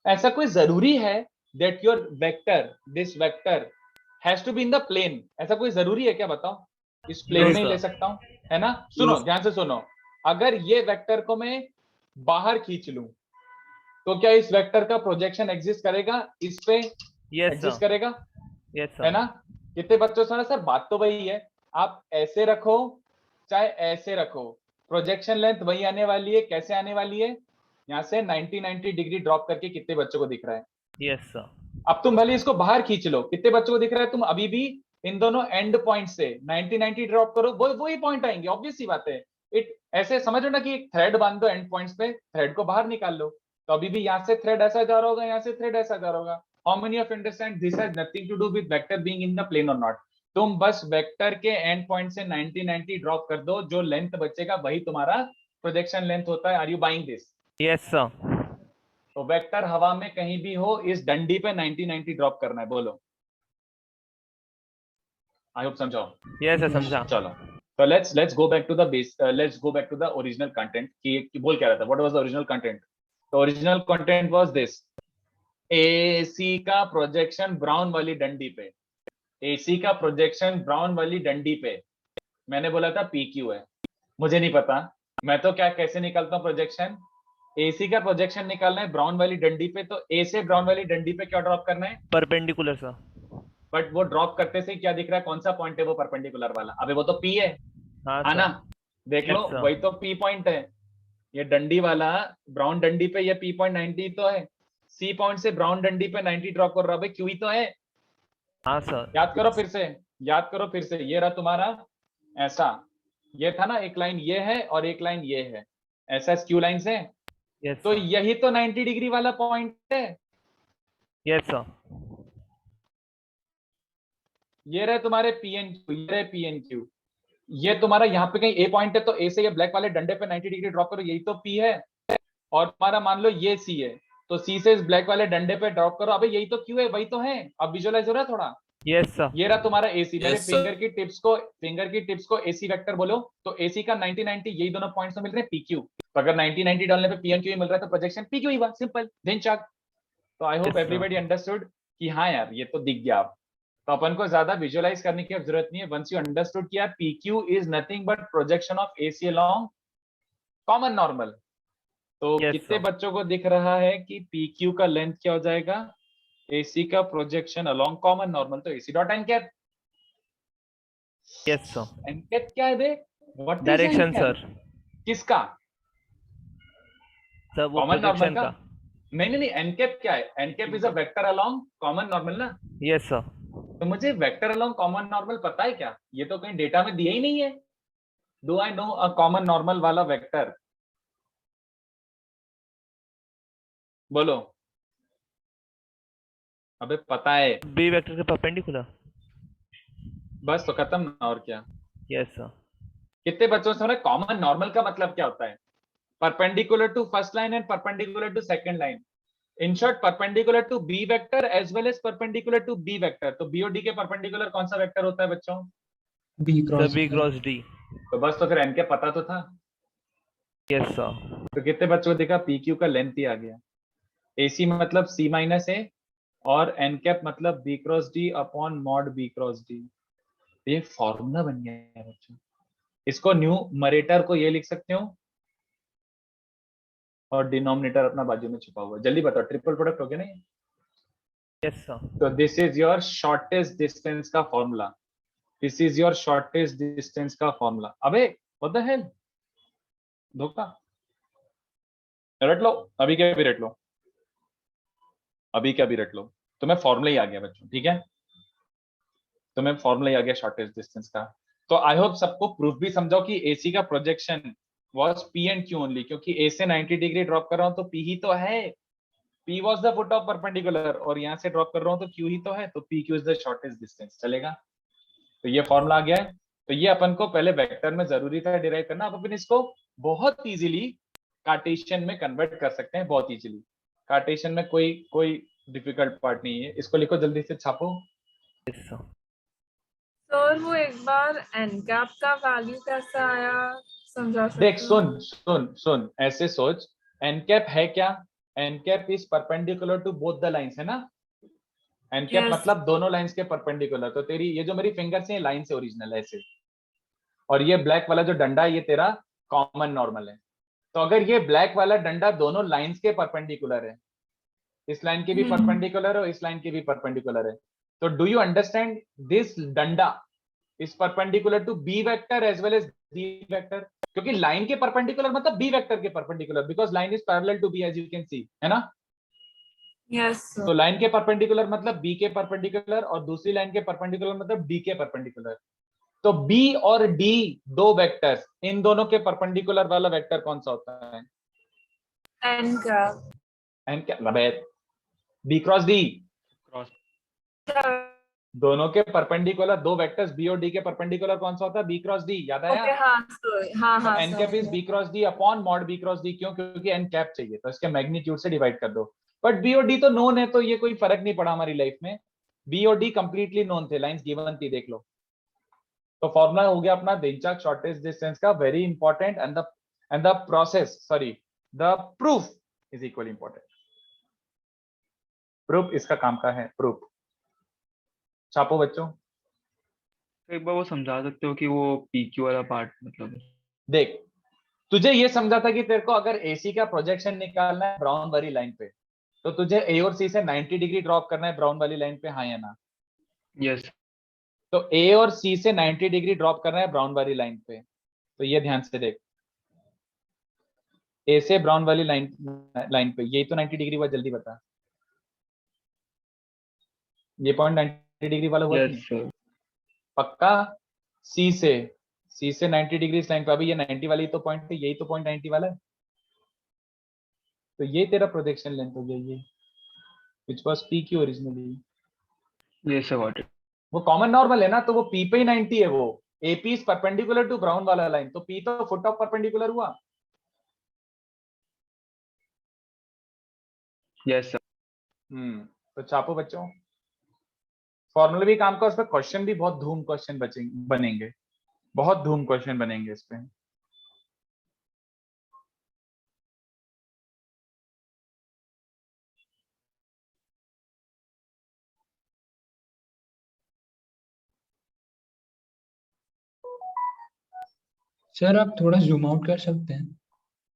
ऐसा कोई जरूरी है that your vector, this vector has to be in the plane? ऐसा कोई जरूरी है क्या, बताओ? इस प्लेन नो में ही ले सर। सकता हूं, है ना? सुनो, ध्यान से सुनो, अगर ये वेक्टर को मैं बाहर खींच लूं, तो क्या इस वेक्टर का प्रोजेक्शन एग्जिस्ट करेगा इस पे? Yes exist sir. करेगा, यस है सर। ना? कितने बच्चों से सर, बात तो वही है, आप ऐसे रखो चाहे ऐसे रखो, प्रोजेक्शन लेंथ वही आने वाली है। कैसे आने वाली है? यहाँ से 90 डिग्री ड्रॉप करके कितने बच्चों को दिख रहा है? Yes sir. अब तुम भले इसको बाहर खींच लो, कितने बच्चों को दिख रहा है? तुम अभी भी इन दोनों एंड पॉइंट से 90 ड्रॉप करो, वो वही पॉइंट आएंगे, ऑब्वियस सी बात है। इट ऐसे समझो ना कि एक थ्रेड बांध दो एंड पॉइंट्स पे, थ्रेड को बाहर निकाल लो, तो अभी भी यहाँ से थ्रेड ऐसा जा रहा होगा, यहाँ से थ्रेड ऐसा जा रहा होगा। How many of understand this has nothing to do with vector being in the plane और नॉट? तुम बस वेक्टर के एंड पॉइंट से 90 ड्रॉप कर दो, जो लेंथ बचेगा वही तुम्हारा प्रोजेक्शन लेंथ होता है। Are you buying this? Yes sir. तो वेक्टर हवा में कहीं भी हो, इस डंडी पे 90 ड्रॉप करना है, बोलो। आई होप समझो। Yes sir Yes. समझा। चलो, तो let's go back to the base, let's go back to the original content कि बोल क्या रहा था, what was the original content? तो original content was this, AC का प्रोजेक्शन ब्राउन वाली डंडी पे, एसी का प्रोजेक्शन ब्राउन वाली डंडी पे, मैंने बोला था पीक्यू है। मुझे नहीं पता, मैं तो क्या कैसे निकालता हूँ प्रोजेक्शन? एसी का प्रोजेक्शन निकालना है ब्राउन वाली डंडी पे, तो ए से ब्राउन वाली डंडी पे क्या ड्रॉप करना है? Perpendicular sir. बट वो ड्रॉप करते से क्या दिख रहा है, कौन सा पॉइंट है वो परपेंडिकुलर वाला? अबे वो तो पी है, हाँ आना, सर। देख लो, यस सर। वही तो पी पॉइंट है। ये डंडी वाला ब्राउन डंडी पे ये पी पॉइंट 90 तो है, सी पॉइंट से ब्राउन डंडी पे 90 ड्रॉप कर रहा है, क्यू ही तो है। हाँ सर। याद करो फिर से, याद करो फिर से, ये रहा तुम्हारा ऐसा, ये था ना, एक लाइन ये है और एक लाइन ये है, ऐसा स्क्यू लाइन से, यस तो सर। यही तो 90 डिग्री वाला पॉइंट है। Yes sir. ये रहे तुम्हारे पी एन क्यू, ये रहे पी एन क्यू, ये तुम्हारा यहाँ पे कहीं ए पॉइंट है, तो ए से ये ब्लैक वाले डंडे पे 90 डिग्री ड्रॉप करो, यही तो पी है। और तुम्हारा मान लो ये सी है, तो सी से इस ब्लैक वाले डंडे पे ड्रॉप करो, अबे यही तो क्यू है, वही तो है। अब विजुअलाइज हो रहा है थोड़ा? Yes sir. ये रहा तुम्हारा एसी, मेरे यस फिंगर की टिप्स को एसी वेक्टर बोलो, तो एसी का 90 यही दोनों पॉइंट्स में मिल रहे हैं पीक्यू। तो अगर 90 डालने पे पीएनक्यू ही मिल रहा है, तो प्रोजेक्शन पीक्यू ही हुआ, सिंपल देन चक। तो I hope Yes, sir. Everybody understood कि हाँ यार ये तो दिख गया। अब तो अपन को ज्यादा विजुअलाइज करने की जरूरत नहीं है, वंस यू अंडरस्टूड कि यार PQ is nothing but projection of AC along common normal. तो Yes, कितने sir. बच्चों को दिख रहा है कि पीक्यू का लेंथ क्या हो जाएगा? एसी का प्रोजेक्शन अलोंग कॉमन नॉर्मल, तो AC dot N cap. Yes, sir. N cap क्या है बे? What is N Direction, cap? sir. किसका? सर वो कॉमन नॉर्मल प्रोजेक्शन का का। नहीं नहीं एन कैप क्या है, N cap is a vector along common normal ना। Yes sir. तो मुझे वेक्टर अलोंग कॉमन नॉर्मल पता है क्या, ये तो कहीं डेटा में दिया ही नहीं है। Do I know a common normal वाला वेक्टर, बोलो। अबे पता है, बी वेक्टर के परपेंडिकुलर। बस तो खत्म ना, और क्या। Yes sir. कितने बच्चों से कॉमन नॉर्मल का मतलब क्या होता है, perpendicular to first line and perpendicular to second line. In short perpendicular to B vector as well as perpendicular to B vector. तो बी और डी के परपेंडिकुलर कौन सा वेक्टर होता है बच्चों? B sir cross B D. Cross D. तो बस तो फिर एन के पता तो था। Yes sir. तो कितने बच्चों को देखा, पी क्यू का लेंथ ही आ गया। एसी मतलब सी माइनस ए और एन कैप मतलब B cross D upon mod B cross D. ये फॉर्मूला बन गया है बच्चों। इसको न्यूमरेटर को ये लिख सकते हो और डिनोमिनेटर अपना बाजू में छुपा हुआ है। जल्दी बताओ, ट्रिपल प्रोडक्ट हो गया नहीं? Yes sir. तो this is your shortest distance का formula, this is your shortest distance का फॉर्मूला। अबे व्हाट द हेल, धोखा। रट लो, अभी क्या भी रट लो, अभी क्या भी रट लो। तुम्हें फॉर्मूला ही आ गया बच्चों, ठीक है, तुम्हें फॉर्मूला ही आ गया शॉर्टेस्ट डिस्टेंस का। तो आई होप सबको प्रूफ भी समझाओ कि एसी का projection was P and Q only, क्योंकि ए से 90 डिग्री ड्रॉप कर रहा हूं तो पी ही तो है, P was the foot of perpendicular, और यहां से ड्रॉप कर रहा हूं तो क्यू ही तो है, तो P Q is the shortest distance. चलेगा? तो ये फॉर्मूला आ गया है। तो ये अपन को पहले वेक्टर में जरूरी था डिराइव करना, अब अपन इसको बहुत इजीली कार्टेशियन में कन्वर्ट कर सकते हैं, बहुत इजीली। कार्टेशियन में कोई कोई डिफिकल्ट पार्ट नहीं है। इसको लिखो, जल्दी से छापो। Yes sir. सर वो एक बार एन कैप का वैल्यू कैसे आया, समझा देख सकते सुन हो? सुन सुन, ऐसे सोच, एन कैप है क्या, n cap is perpendicular to both the lines, है ना। N cap Yes. मतलब दोनों लाइंस के परपेंडिकुलर। तो तेरी ये जो मेरी फिंगर से लाइन से ओरिजिनल है ऐसे, और ये ब्लैक वाला जो डंडा है ये तेरा कॉमन नॉर्मल है। तो अगर ये ब्लैक वाला डंडा दोनों लाइंस के परपेंडिकुलर है, इस लाइन के भी परपेंडिकुलर है और इस लाइन के भी परपेंडिकुलर है, तो डू यू अंडरस्टैंड दिस डंडा is perpendicular to B vector as well as D vector, क्योंकि लाइन के परपेंडिकुलर मतलब बी वेक्टर के perpendicular, because line is parallel to B as you can see, है ना। Yes, sir. तो line के perpendicular मतलब बी के परपेंडिकुलर, और दूसरी लाइन के परपेंडिकुलर मतलब डी के परपेंडिकुलर। तो बी और डी दो वेक्टर्स, इन दोनों के परपेंडिकुलर वाला वेक्टर कौन सा होता है? N cap. एन क्या बी क्रॉस डी। दोनों के परपेंडिकुलर दो वेक्टर्स बी और डी के परपेंडिकुलर कौन सा होता है? B cross D. याद आया? Okay, हाँ सर, हाँ n cap is B cross D upon mod B cross D. क्यों? क्योंकि एन कैप चाहिए, तो इसके मैग्नीट्यूड से डिवाइड कर दो। बट बी और डी तो नोन है, तो ये कोई फर्क नहीं पड़ा हमारी लाइफ में। बी और डी कंप्लीटली नोन थे, लाइंस गिवन थी, देख लो। तो फॉर्मूला हो गया अपना डेंचाक शॉर्टेस्ट डिस्टेंस का, very important, and the process, sorry the proof is equally important. Proof इसका काम का है, प्रूफ। छापो बच्चों। तो एक बार वो समझा सकते हो कि वो PQ वाला पार्ट मतलब? देख, तुझे ये समझा था कि तेरे को अगर एसी का प्रोजेक्शन निकालना है ब्राउन वाली लाइन पे, तो तुझे ए और सी से 90 डिग्री ड्रॉप करना है ब्राउन वाली लाइन पे, हाँ या ना? यस। तो ए और सी से 90 डिग्री ड्रॉप करना है ब्राउन वाली लाइन पे। तो ये ध्यान से देख, ए से ब्राउन वाली लाइन पे यही तो 90 डिग्री हुआ, जल्दी बता। ये पॉइंट 90 डिग्री वाला हुआ कि यस नहीं? सर। पक्का? सी से 90 डिग्री इस लाइन पे, अभी ये 90 वाली तो पॉइंट थी, यही तो पॉइंट 90 वाला है। तो ये तेरा प्रोजेक्शन लेंथ हो गया, ये which was P Q originally. Yes sir, got it. वो कॉमन नॉर्मल है ना, तो वो पी पे ही 90 है। वो AP is perpendicular to brown वाला लाइन, तो पी तो फुट ऑफ परपेंडिकुलर हुआ। Yes sir. तो छापो बच्चों, फॉर्मूला भी काम का, उस पर क्वेश्चन भी बहुत धूम क्वेश्चन बनेंगे, बहुत धूम क्वेश्चन बनेंगे इस पे। सर आप थोड़ा जूम आउट कर सकते हैं?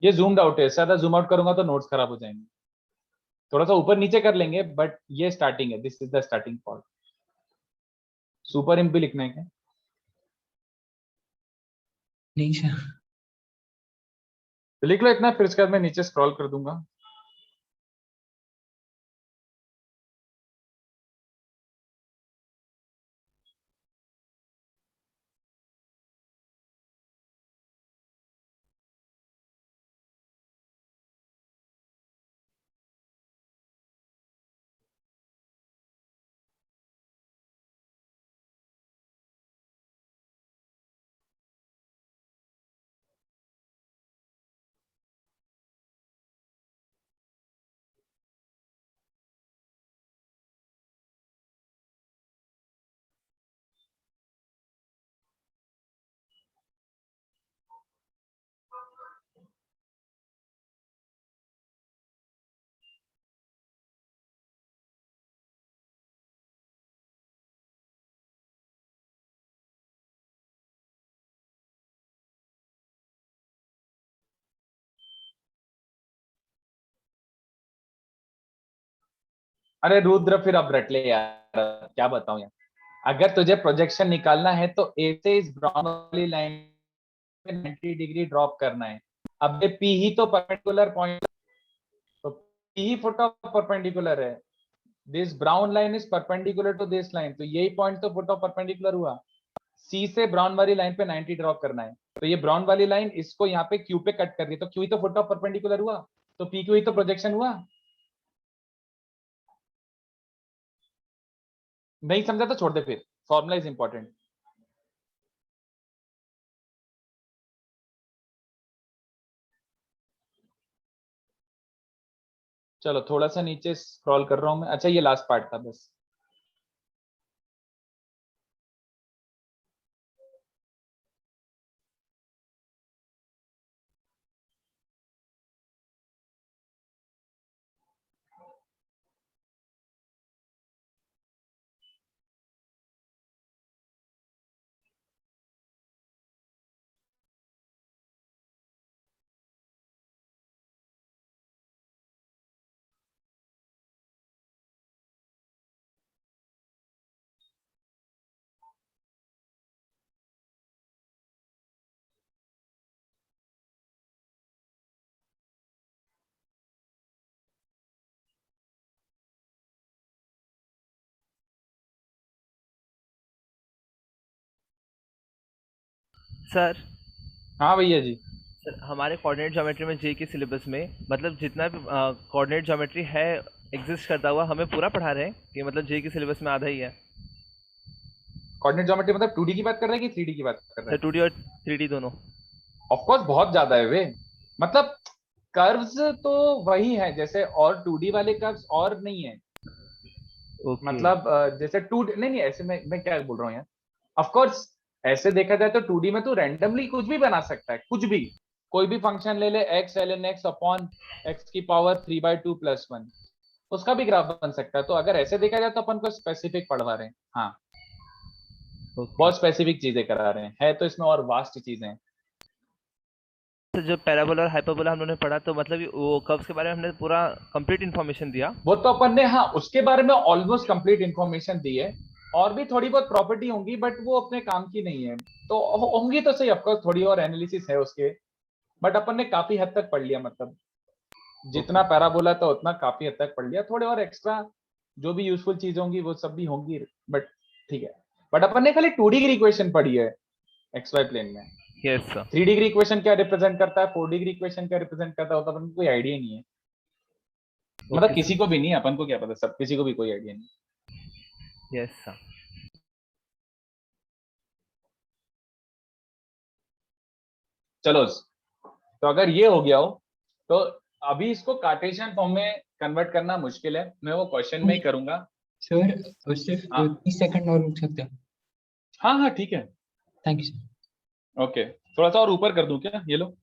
ये जूम्ड आउट है, ज्यादा जूम आउट करूंगा तो नोट्स खराब हो जाएंगे। थोड़ा सा ऊपर नीचे कर लेंगे, बट ये स्टार्टिंग है, this is the starting point. Super imp भी लिखना है क्या? नहीं सर। तो लिख लो इतना, फिर उसके बाद मैं नीचे स्क्रॉल कर दूंगा। अरे रुद्र, फिर अब रट ले यार, क्या बताऊं यार। अगर तुझे प्रोजेक्शन निकालना है तो ए से इस ब्राउन वाली लाइन पे 90 डिग्री ड्रॉप करना है। अब ये पी ही तो परपेंडिकुलर पॉइंट, तो पी ही फुट ऑफ परपेंडिकुलर है। This brown line is perpendicular to this line, तो यही पॉइंट तो फुट ऑफ परपेंडिकुलर हुआ। सी से ब्राउन वाली लाइन पे 90 ड्रॉप करना है, तो ये ब्राउन वाली लाइन इसको यहाँ पे क्यू पे कट कर रही है, तो क्यू ही तो फुट ऑफ परपेंडिकुलर हुआ, तो पी क्यू ही तो प्रोजेक्शन हुआ। नहीं समझा तो छोड़ दे, फिर फॉर्मूला इज इंपॉर्टेंट। चलो थोड़ा सा नीचे स्क्रॉल कर रहा हूं मैं। अच्छा ये लास्ट पार्ट था बस। सर हाँ भैया जी। सर हमारे कोऑर्डिनेट ज्योमेट्री में जे के सिलेबस में मतलब जितना भी कोऑर्डिनेट ज्योमेट्री है एग्जिस्ट करता हुआ, हमें पूरा पढ़ा रहे हैं कि मतलब जे के सिलेबस में आधा ही है। कोऑर्डिनेट ज्योमेट्री मतलब 2D की बात कर रहे हैं कि 3D की बात कर रहे सर हैं? 2D और 3D दोनों। ऑफ कोर्स बहुत ज्यादा है वे। मतलब कर्व्स तो वही है जैसे, और 2D वाले कर्व्स और नहीं है। ओके। मतलब जैसे टू, नहीं नहीं ऐसे मैं क्या बोल रहा हूँ यार। ऑफ कोर्स ऐसे देखा जाए तो 2D में तो रैंडमली कुछ भी बना सकता है, कुछ भी। कोई भी फंक्शन ले ले, x l n x upon x की पावर 3/2+1, उसका भी ग्राफ बन सकता है। तो अगर ऐसे देखा जाए तो अपन को स्पेसिफिक पढ़वा रहे हैं, हाँ। ओके। बहुत स्पेसिफिक चीजें करा रहे हैं, है तो इसमें और वास्ट चीजें हैं। तो जो पैराबोला और हाइपरबोला हम लोगों ने पढ़ा, तो मतलब वो कर्व्स के बारे में हमने पूरा कंप्लीट इन्फॉर्मेशन दिया। वो तो अपन ने, हाँ, उसके बारे में ऑलमोस्ट कंप्लीट इंफॉर्मेशन दी है। और भी थोड़ी बहुत प्रॉपर्टी होंगी बट वो अपने काम की नहीं है। तो होंगी तो सही, ऑफकोर्स थोड़ी और एनालिसिस है उसके। बट अपन ने काफी हद तक पढ़ लिया, मतलब जितना ओके। पैराबोला था उतना काफी हद तक पढ़ लिया। थोड़े और एक्स्ट्रा जो भी यूजफुल चीज होंगी वो सब भी होंगी, बट ठीक है। बट अपन ने खाली 2 डिग्री इक्वेशन पढ़ी है एक्स वाई प्लेन में। Yes sir. 3 डिग्री इक्वेशन क्या रिप्रेजेंट करता है, 4 डिग्री इक्वेशन क्या रिप्रेजेंट करता है, वो तो अपन को कोई आइडिया नहीं है। मतलब ओके किसी सर। को भी नहीं है, अपन को क्या पता, सब किसी को भी कोई आइडिया नहीं। Yes sir. चलो, तो अगर ये हो गया हो तो अभी इसको कार्टेशियन फॉर्म में कन्वर्ट करना मुश्किल है, मैं वो क्वेश्चन में ही करूंगा। सर सिर्फ हाँ 30 सेकंड और रुक सकते हैं? हाँ हाँ ठीक है। Thank you sir. ओके, थोड़ा सा और ऊपर कर दूं क्या, ये लो।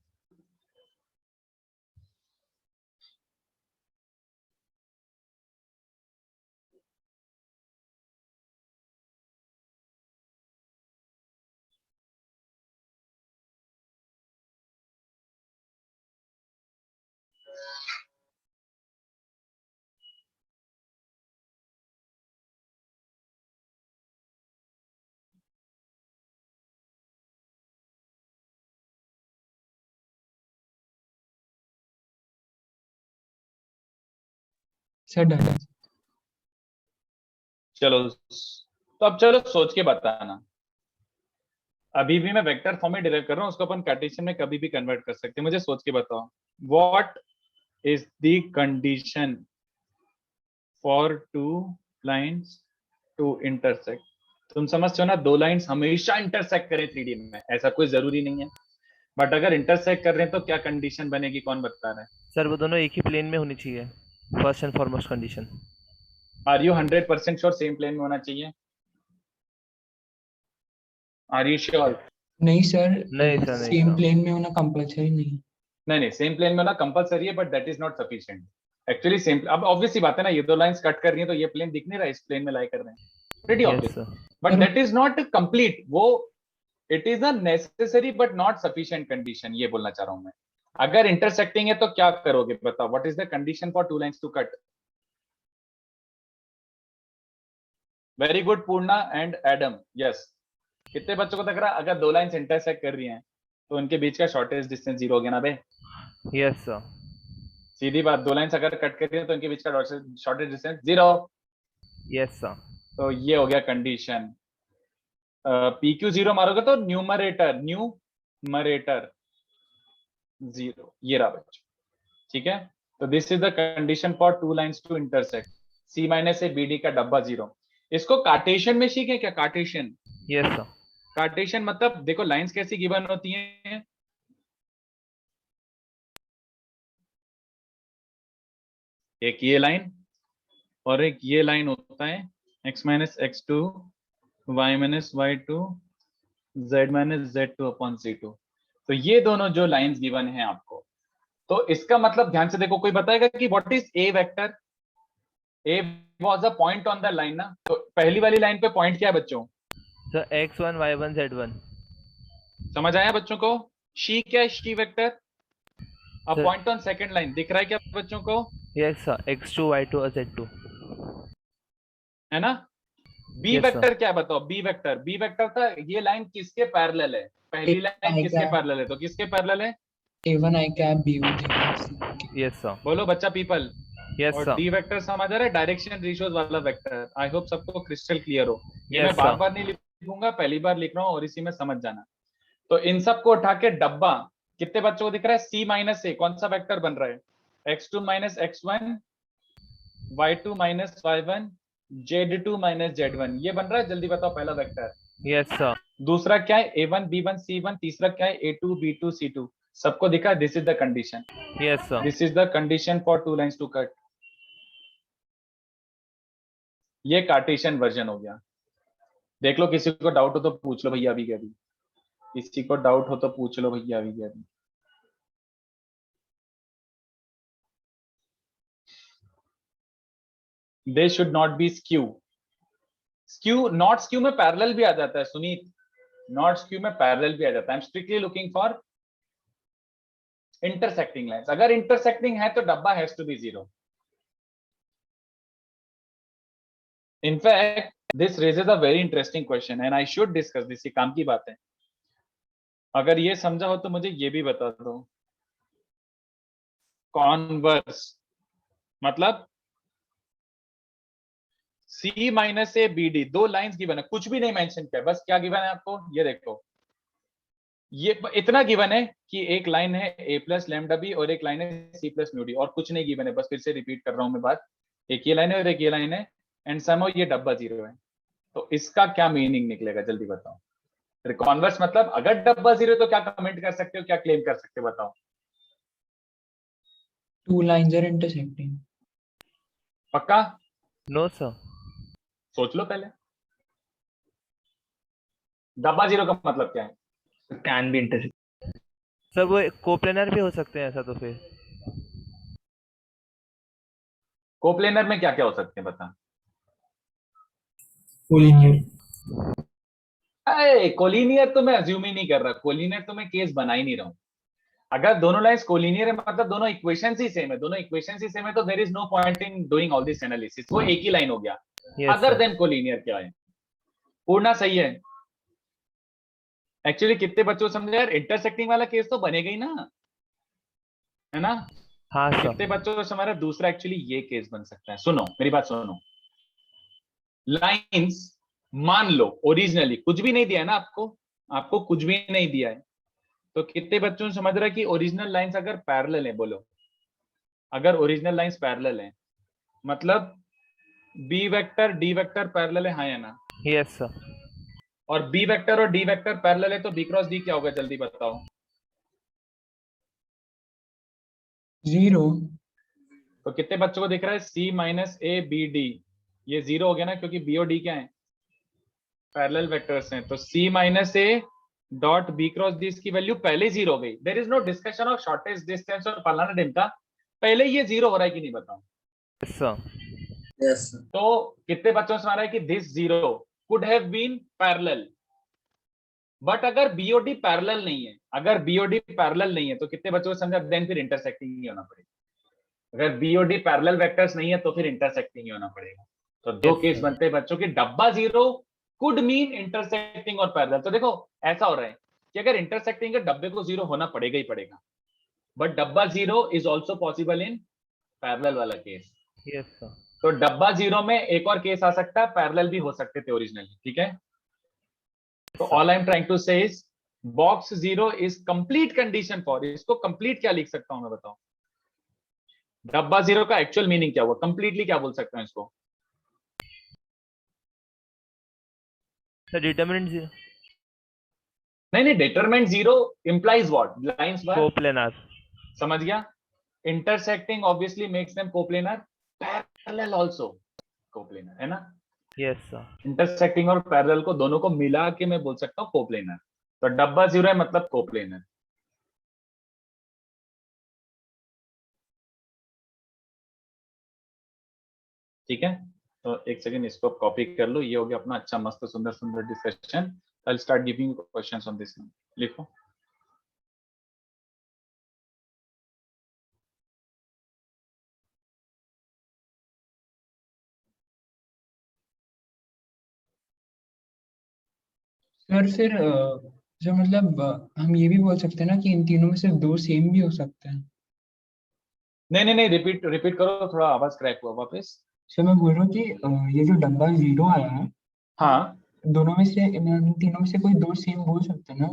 Sir done. चलो तो अब चलो सोच के बताना। अभी भी मैं वेक्टर फॉर्म में डिराइव कर रहा हूँ, उसको अपन कार्टेशियन में कभी भी कन्वर्ट कर सकते हैं। मुझे सोच के बताओ, what is the condition for two lines to intersect. तुम समझते हो ना, दो लाइंस हमेशा इंटरसेक्ट करें 3D में, ऐसा कोई जरूरी नहीं है, बट अगर इंटरसेक्ट कर रहे हैं तो क्या कंडीशन बनेगी, कौन बता रहा है? सर वो दोनों एक ही प्लेन में होनी चाहिए, first and foremost condition. Are you 100% sure same plane में होना चाहिए? Are you sure? नहीं सर, नहीं सर, नहीं सेम सर। प्लेन में होना कंपलसरी नहीं। नहीं सेम प्लेन में होना कंपलसरी है, but that is not sufficient. Actually same, अब ऑब्वियस सी बात है ना, ये दो लाइंस कट कर रही हैं तो ये प्लेन दिख नहीं रहा है, इस प्लेन में लाई कर रहे हैं, pretty yes obvious. Sir. But sir that is not complete, वो it is a necessary but not sufficient condition, ये बोलना चाह रहा हूं मैं। अगर इंटरसेक्टिंग है तो क्या करोगे बताओ, what is the condition for two lines to cut? Very good Purna and Adam, yes. कितने बच्चों को लग रहा है अगर दो लाइंस इंटरसेक्ट कर रही हैं तो उनके बीच का शॉर्टेज डिस्टेंस 0 हो गया ना बे? Yes sir. सीधी बात, दो लाइंस अगर कट कर रही हैं तो उनके बीच का शॉर्टेज डिस्टेंस 0। Yes sir. तो ये हो गया कंडीशन। PQ 0 मारोगे तो न्यूमरेटर 0, ये रहा बच्चों, ठीक है। तो this is the condition for two lines to intersect, C minus A BD का डब्बा 0। इसको कार्टेशियन में सीखे क्या? Cartesian, yes sir. कार्टेशियन मतलब देखो लाइंस कैसी गिवन होती हैं, एक ये लाइन और एक ये लाइन होता है, x minus x2 y minus y2 z minus z2 upon c2। तो ये दोनों जो लाइंस गिवन है आपको, तो इसका मतलब ध्यान से देखो, कोई बताएगा कि what is a vector? a was a point on the line ना, तो पहली वाली लाइन पे पॉइंट क्या है बच्चों? Sir x1 y1 z1। समझ आया बच्चों को? शी क्या है? शी वेक्टर। अब sir point on second line दिख रहा है क्या बच्चों को? यस सर, x2 y2 और z2। है ना? B yes vector sir. क्या बताओ? बी वेक्टर, बी वेक्टर था ये लाइन किसके पैरेलल है? पहली लाइन आई किसके कैप पैरेलल है? तो किसके पैरेलल है? A1 आई कैप B1 आई कैप C1 यस सर। बोलो बच्चा पीपल। यस और सर। डी वेक्टर समझ आ रहा है, डायरेक्शन रेशियोज वाला वेक्टर। आई होप सबको क्रिस्टल क्लियर हो। ये Yes, मैं बार sir. बार नहीं लिखूंगा, पहली बार लिख रहा हूँ और इसी में समझ जाना। तो इन सबको उठा के डब्बा कितने बच्चों को दिख रहा है? C माइनस ए कौन सा वेक्टर बन रहा है? x2 minus x1 y2 minus y1 z2 minus z1, ये बन रहा है। जल्दी बताओ पहला वेक्टर। Yes sir. दूसरा क्या है? A1 B1 C1। तीसरा क्या है? A2 B2 C2। सबको दिखा? This is the condition, yes sir. This is the condition for two lines to cut. ये कार्टेशियन वर्जन हो गया। देख लो, किसी को डाउट हो तो पूछ लो भैया अभी के अभी, किसी को डाउट हो तो पूछ लो भैया अभी के अभी। They should not be skew. Skew, not skew में पैरेलल भी आ जाता है सुनीत, नॉट स्क्यू में पैरेलल भी आ जाता है। I am strictly looking for intersecting lines. अगर इंटरसेक्टिंग है तो डब्बा has to be 0। In fact this raises a very interesting question and I should discuss this. ये काम की बात है। अगर ये समझा हो तो मुझे ये भी बता दो। कॉन्वर्स मतलब C माइनस ए BD, दो लाइंस गिवन है, कुछ भी नहीं मेंशन किया, बस क्या गिवन है आपको ये देखो। ये इतना गिवन है कि एक लाइन है a प्लस लैम्डा बी और एक लाइन है C प्लस म्यू डी, और कुछ नहीं गिवन है। बस फिर से रिपीट कर रहा हूं मैं बात, एक ये लाइन है और एक ये लाइन है, एंड समहाउ ये डब्बा 0 है। तो इसका क्या मीनिंग निकलेगा जल्दी बताओ। कॉन्वर्स मतलब अगर डब्बा 0 तो क्या कमेंट कर सकते हो, क्या क्लेम कर सकते हो बताओ। Two lines are intersecting. पक्का? No sir. सोच लो पहले, डब्बा 0 का मतलब क्या है? Can be intersect. सर वो कोप्लेनर भी हो सकते हैं ऐसा तो फिर। कोप्लेनर में क्या क्या हो सकते हैं बता। कोलिनियर। अरे कोलिनियर तो मैं अज्यूम ही नहीं कर रहा, कोलिनियर तो मैं केस बना ही नहीं रहा हूं। अगर दोनों लाइंस कोलिनियर है मतलब दोनों इक्वेशंस ही सेम है, दोनों इक्वेशंस ही सेम है, तो there is no point in doing all this analysis, वो एक ही लाइन हो गया। Yes other sir. Then collinear क्या है? पूर्णा सही है। एक्चुअली कितने बच्चों को समझे यार, इंटरसेक्टिंग वाला केस तो बनेगा ही ना, है ना? हाँ कितने सर। बच्चों से हमारा दूसरा एक्चुअली ये केस बन सकता है? सुनो मेरी बात सुनो। लाइंस मान लो ओरिजिनली कुछ भी नहीं दिया है ना आपको, आपको कुछ भी नहीं दिया है, तो कितने बच्चों ने समझ रहा है कि ओरिजिनल लाइंस अगर पैरेलल है, बोलो अगर ओरिजिनल लाइंस पैरेलल है मतलब B vector D vector parallel है, हाँ या ना? Yes sir. और बी वेक्टर और डी वेक्टर पैरेलल है तो बी क्रॉस डी क्या होगा, जल्दी बताओ। 0। तो कितने बच्चों को दिख रहा है सी माइनस ए बी डी, ये जीरो हो गया ना, क्योंकि बी और डी क्या है, पैरेलल वेक्टर्स हैं। तो C minus A dot B cross D की वैल्यू पहले जीरो हो गई। There is no discussion of shortest distance और फलाना ढिमका, पहले ये जीरो हो रहा है कि नहीं बताओ। Yes sir. Yes sir. तो कितने बच्चों से मारा है कि this zero could have been parallel, but अगर बीओडी पैरेलल नहीं है, अगर बीओडी पैरेलल नहीं है तो कितने बच्चों को समझा, देन फिर इंटरसेक्टिंग ही होना पड़ेगा। अगर बीओडी पैरेलल वेक्टर्स नहीं है तो फिर इंटरसेक्टिंग ही होना पड़ेगा। तो दो Yes, केस sir. बनते हैं बच्चों की, डब्बा जीरो कुड मीन इंटरसेक्टिंग और पैरेलल। तो देखो ऐसा हो रहा है कि अगर इंटरसेक्टिंग है डब्बे को जीरो होना पड़ेगा ही पड़ेगा, बट डब्बा zero is also possible in parallel वाला केस। Yes sir. तो डब्बा जीरो में एक और केस आ सकता है, पैरेलल भी हो सकते थे ओरिजिनली, ठीक है। तो all I am trying to say is box zero is complete condition for, इसको कंप्लीट क्या लिख सकता हूं मैं बताओ, डब्बा जीरो का एक्चुअल मीनिंग क्या हुआ, कंप्लीटली क्या बोल सकता हूं इसको? Sir determinant zero. नहीं नहीं, determinant zero implies what, lines were, coplanar. समझ गया। Intersecting obviously makes them coplanar, parallel also coplanar, है ना। Yes sir. इंटरसेक्टिंग और पैरेलल को दोनों को मिला के मैं बोल सकता हूं कोप्लेनर। तो डब्बा जीरो है मतलब कोप्लेनर। ठीक है, तो एक सेकंड इसको कॉपी कर लो, ये हो गया अपना अच्छा मस्त सुंदर सुंदर discussion. I will start giving questions on this. लिखो। सर फिर जो मतलब हम ये भी बोल सकते हैं ना कि इन तीनों में से दो सेम भी हो सकते हैं। नहीं नहीं नहीं, रिपीट रिपीट करो, थोड़ा आवाज क्रैक हुआ वापस। सर मैं बोल रहा हूँ कि ये जो डब्बा 0 आया है, हाँ, दोनों में से इन तीनों में से कोई दो सेम बोल सकते हैं ना।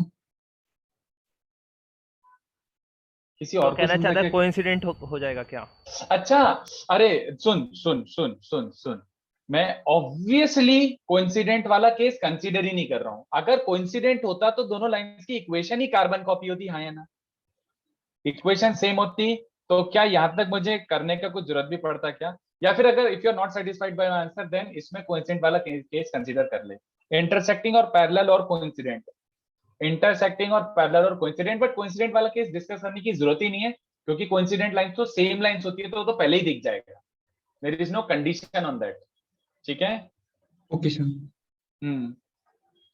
किसी तो और को कहना समझा चाहता है क्या? कोइंसिडेंट हो जाएगा क्या? अच्छा, अरे सुन सुन सुन सुन सुन, मैं ऑब्वियसली कोइंसिडेंट वाला केस कंसीडर ही नहीं कर रहा हूं। अगर कोइंसिडेंट होता तो दोनों लाइंस की इक्वेशन ही कार्बन कॉपी होती, हाँ या ना? इक्वेशन सेम होती तो क्या यहां तक मुझे करने का कुछ जरूरत भी पड़ता क्या? या फिर अगर if you are not satisfied by my answer then इसमें कोइंसिडेंट वाला केस कंसीडर कर ले। इंटरसेक्टिंग और पैरेलल और कोइंसिडेंट, इंटरसेक्टिंग और पैरेलल और कोइंसिडेंट, बट कोइंसिडेंट वाला केस डिस्कस करने की जरूरत ही नहीं है, क्योंकि कोइंसिडेंट लाइंस तो सेम लाइंस होती है तो वो तो पहले ही दिख जाएगा। There is no condition on that, ठीक है। Okay sir. हम्म,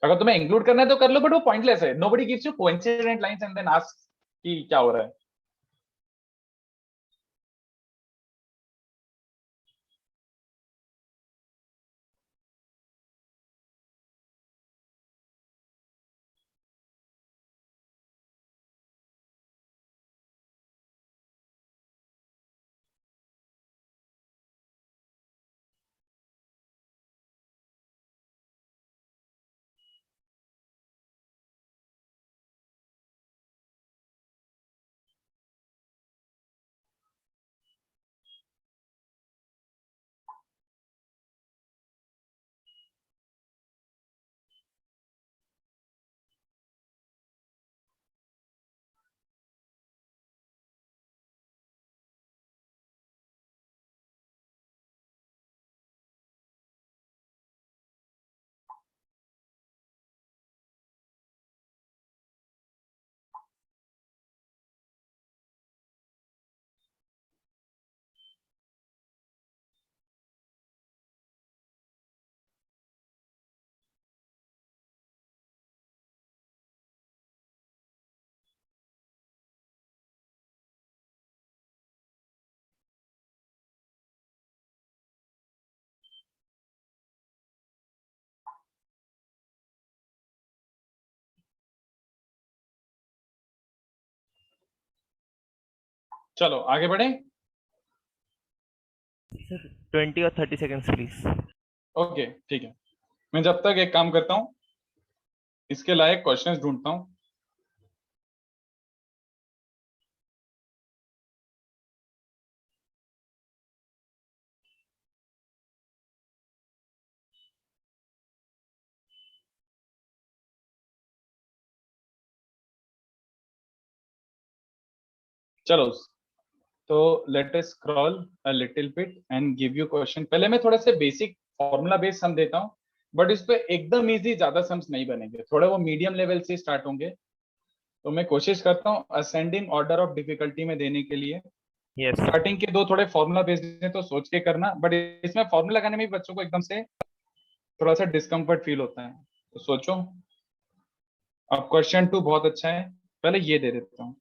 अगर तुम्हें इंक्लूड करना है तो कर लो, बट वो पॉइंटलेस है। Nobody gives you coincident lines and then ask कि क्या हो रहा है। चलो आगे बढ़े। 20 और 30 सेकेंड्स प्लीज। ओके ठीक है, मैं जब तक एक काम करता हूँ, इसके लायक क्वेश्चंस ढूंढता हूँ। चलो, तो let us scroll a little bit and give you question. पहले मैं थोड़ा से बेसिक फॉर्मूला बेस्ड सम देता हूँ, बट इस पे एकदम इजी ज्यादा सम्स नहीं बनेंगे, थोड़े वो मीडियम लेवल से स्टार्ट होंगे। तो मैं कोशिश करता हूँ असेंडिंग ऑर्डर ऑफ डिफिकल्टी में देने के लिए। यस स्टार्टिंग के दो थोड़े फॉर्मूला बेस्ड हैं, तो सोच के करना, बट इसमें फॉर्मूला लगाने में भी बच्चों को एकदम से थोड़ा सा डिस्कम्फर्ट फील होता है, तो सोचो। अब क्वेश्चन 2 बहुत अच्छा है, पहले ये दे देता हूँ।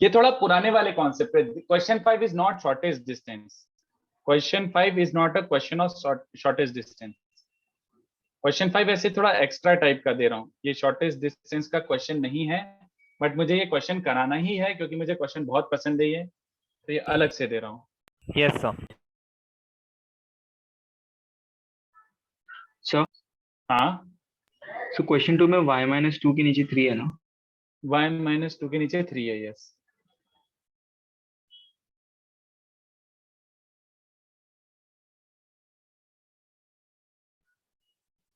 ये थोड़ा पुराने वाले कॉन्सेप्ट है। Question 5 is not shortest distance. Question 5 is not a question of shortest distance. Question 5 ऐसे थोड़ा एक्स्ट्रा टाइप का दे रहा हूँ, ये शॉर्टेस्ट डिस्टेंस का क्वेश्चन नहीं है, बट मुझे ये क्वेश्चन कराना ही है क्योंकि मुझे क्वेश्चन बहुत पसंद है ये, तो ये अलग से दे रहा हूँ। Yes sir. सर हाँ, सो क्वेश्चन 2 में y-2 के नीचे 3 है ना? y-2 के नीचे 3 है, यस।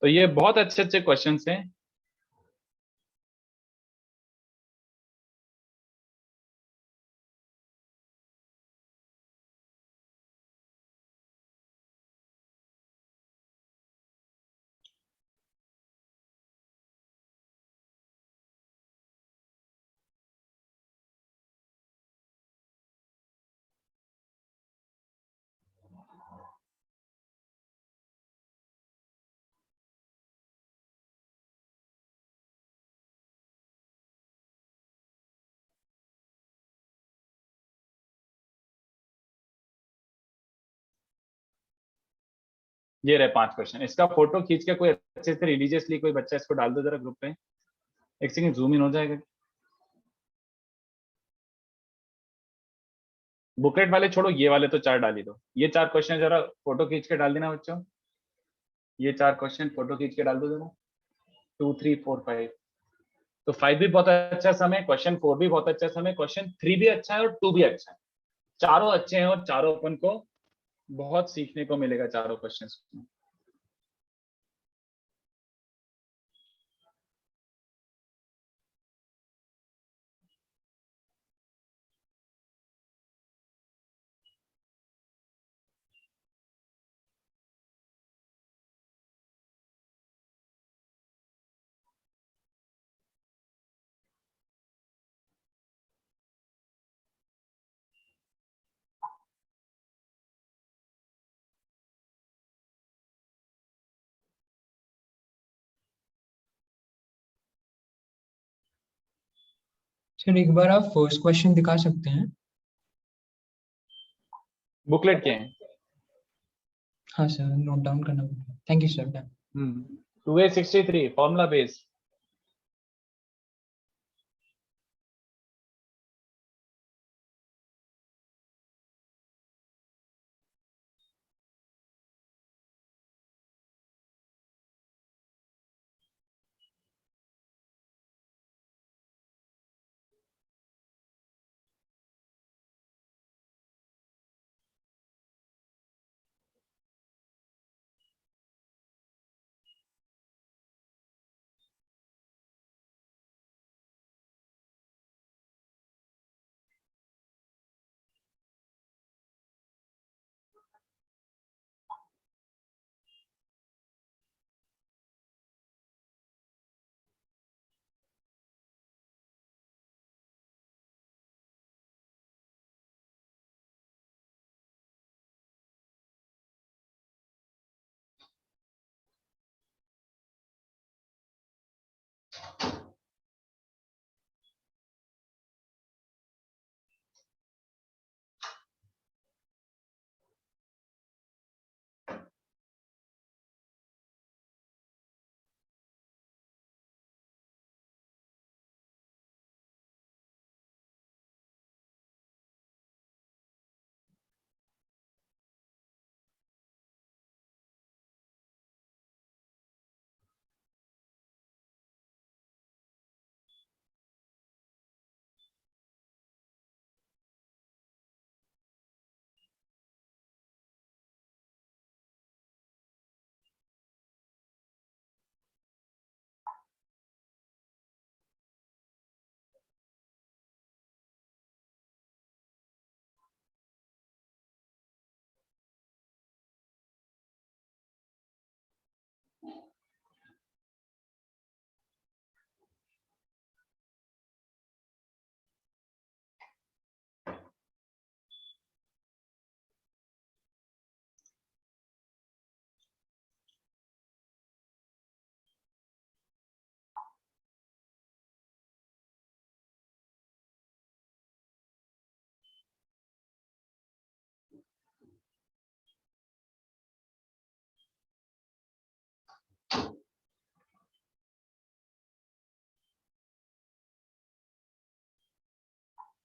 तो ये बहुत अच्छे अच्छे क्वेश्चंस हैं। ये रहे 5 क्वेश्चन, इसका फोटो खींच के कोई अच्छे से रिलीजियसली कोई बच्चा इसको डाल दो जरा ग्रुप पे। एक सेकंड, जूम इन हो जाएगा। बुकलेट वाले छोड़ो, ये वाले तो 4 डाल ही दो। ये 4 क्वेश्चन जरा फोटो खींच के डाल देना बच्चों, ये 4 क्वेश्चन फोटो खींच के डाल दो जरा। 2 3 4 5। तो 5 भी बहुत अच्छा समय, क्वेश्चन 4 भी बहुत अच्छा समय, क्वेश्चन 3 भी अच्छा है और 2 भी अच्छा है। चारों अच्छे हैं और चारों अपन को बहुत सीखने को मिलेगा चारों क्वेश्चंस। सर एक बार आप फर्स्ट क्वेश्चन दिखा सकते हैं? बुकलेट के हैं। हाँ सर, नोट डाउन करना पड़ेगा। Thank you sir, done. 2a63 formula base.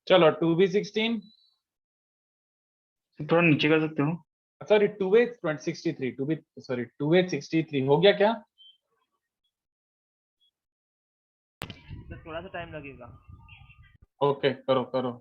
चलो 2b16 थोड़ा नीचे कर सकते हो? Sorry 2a63 2b sorry 2a63 हो गया क्या? तो थोड़ा सा टाइम लगेगा। ओके करो करो।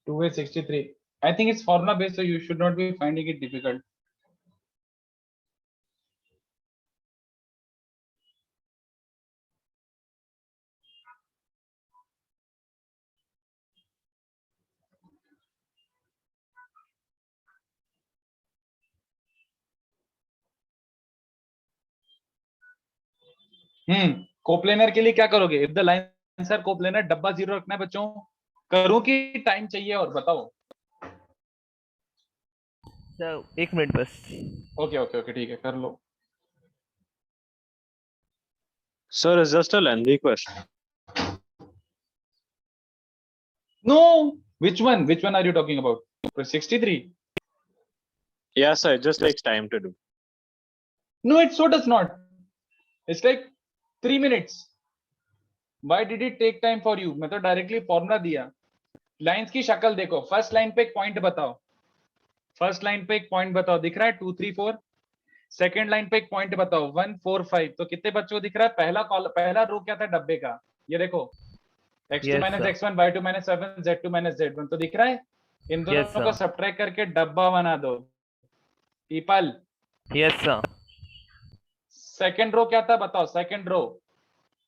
Two a 63. I think it's formula based, so you should not be finding it difficult. Coplanar के लिए क्या करोगे? If the line sir coplanar डब्बा जीरो रखना है बच्चों, करूं कि टाइम चाहिए और बताओ? सर 1 मिनट बस। ओके ओके ओके ठीक है कर लो। Sir, it's just a lengthy question. No, which one? Which one are you talking about? 63? Yes, sir, it just takes time to do. No, it so does not. It's like 3 minutes. Why did it take time for you? मैं तो directly formula दिया। Lines की शक्ल देखो, first line पे एक point बताओ, first line पे एक पॉइंट बताओ, दिख रहा है 2 3 4। सेकंड लाइन पे एक पॉइंट बताओ 1 4 5। तो कितने बच्चों को दिख रहा है? पहला रो क्या था डब्बे का? ये देखो x2 Yes, minus sir. x1 y2 minus y1 z2 minus z1 तो दिख रहा है। इन Yes, दोनों को sir. सब्ट्रैक्ट करके डब्बा बना दो people. Yes, sir. Second row क्या था बताओ, सेकंड रो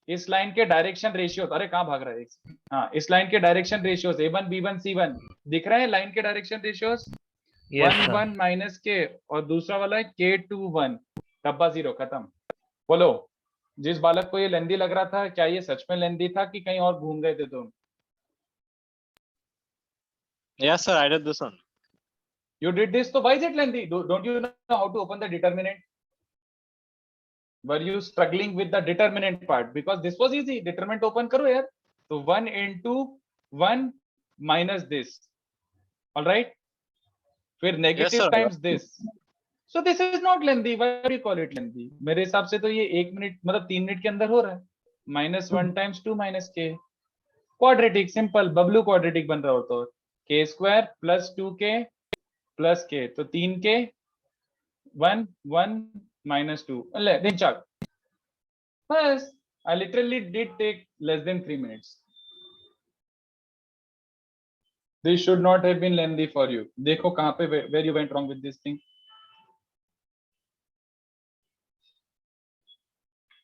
इस लाइन के डायरेक्शन रेशियो, अरे कहाँ भाग रहा है, हाँ इस लाइन के direction ratios A1 B1 C1 दिख रहे हैं लाइन के direction ratios. Yes, 1 sir. 1 minus के और दूसरा वाला है K2 1, डब्बा 0 खत्म। बोलो जिस बालक को ये लेंदी लग रहा था, क्या ये सच में लेंदी था कि कहीं और घूम गए थे तुम? Yes, sir, I did this one. You did this, so why is it lengthy? Don't you know how to open the determinant? Were you struggling with the determinant part? Because this was easy. Determinant open करो यार। तो 1 into 1 minus this. All right? फिर Yes, negative sir. times this. So this is not lengthy. Why do you call it lengthy? मेरे हिसाब से तो ये 1 minute मतलब 3 मिनट के अंदर हो रहा है। -1 times 2 minus k. Quadratic simple Bablu quadratic बन रहा हो तो k square plus 2k plus k, तो 3k 1 1 minus 2 ले दिन चाक बस। I literally did take less than 3 minutes. This should not have been lengthy for you. देखो कहाँ पे where you went wrong with this thing.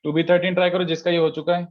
2B13 try करो जिसका ये हो चुका है।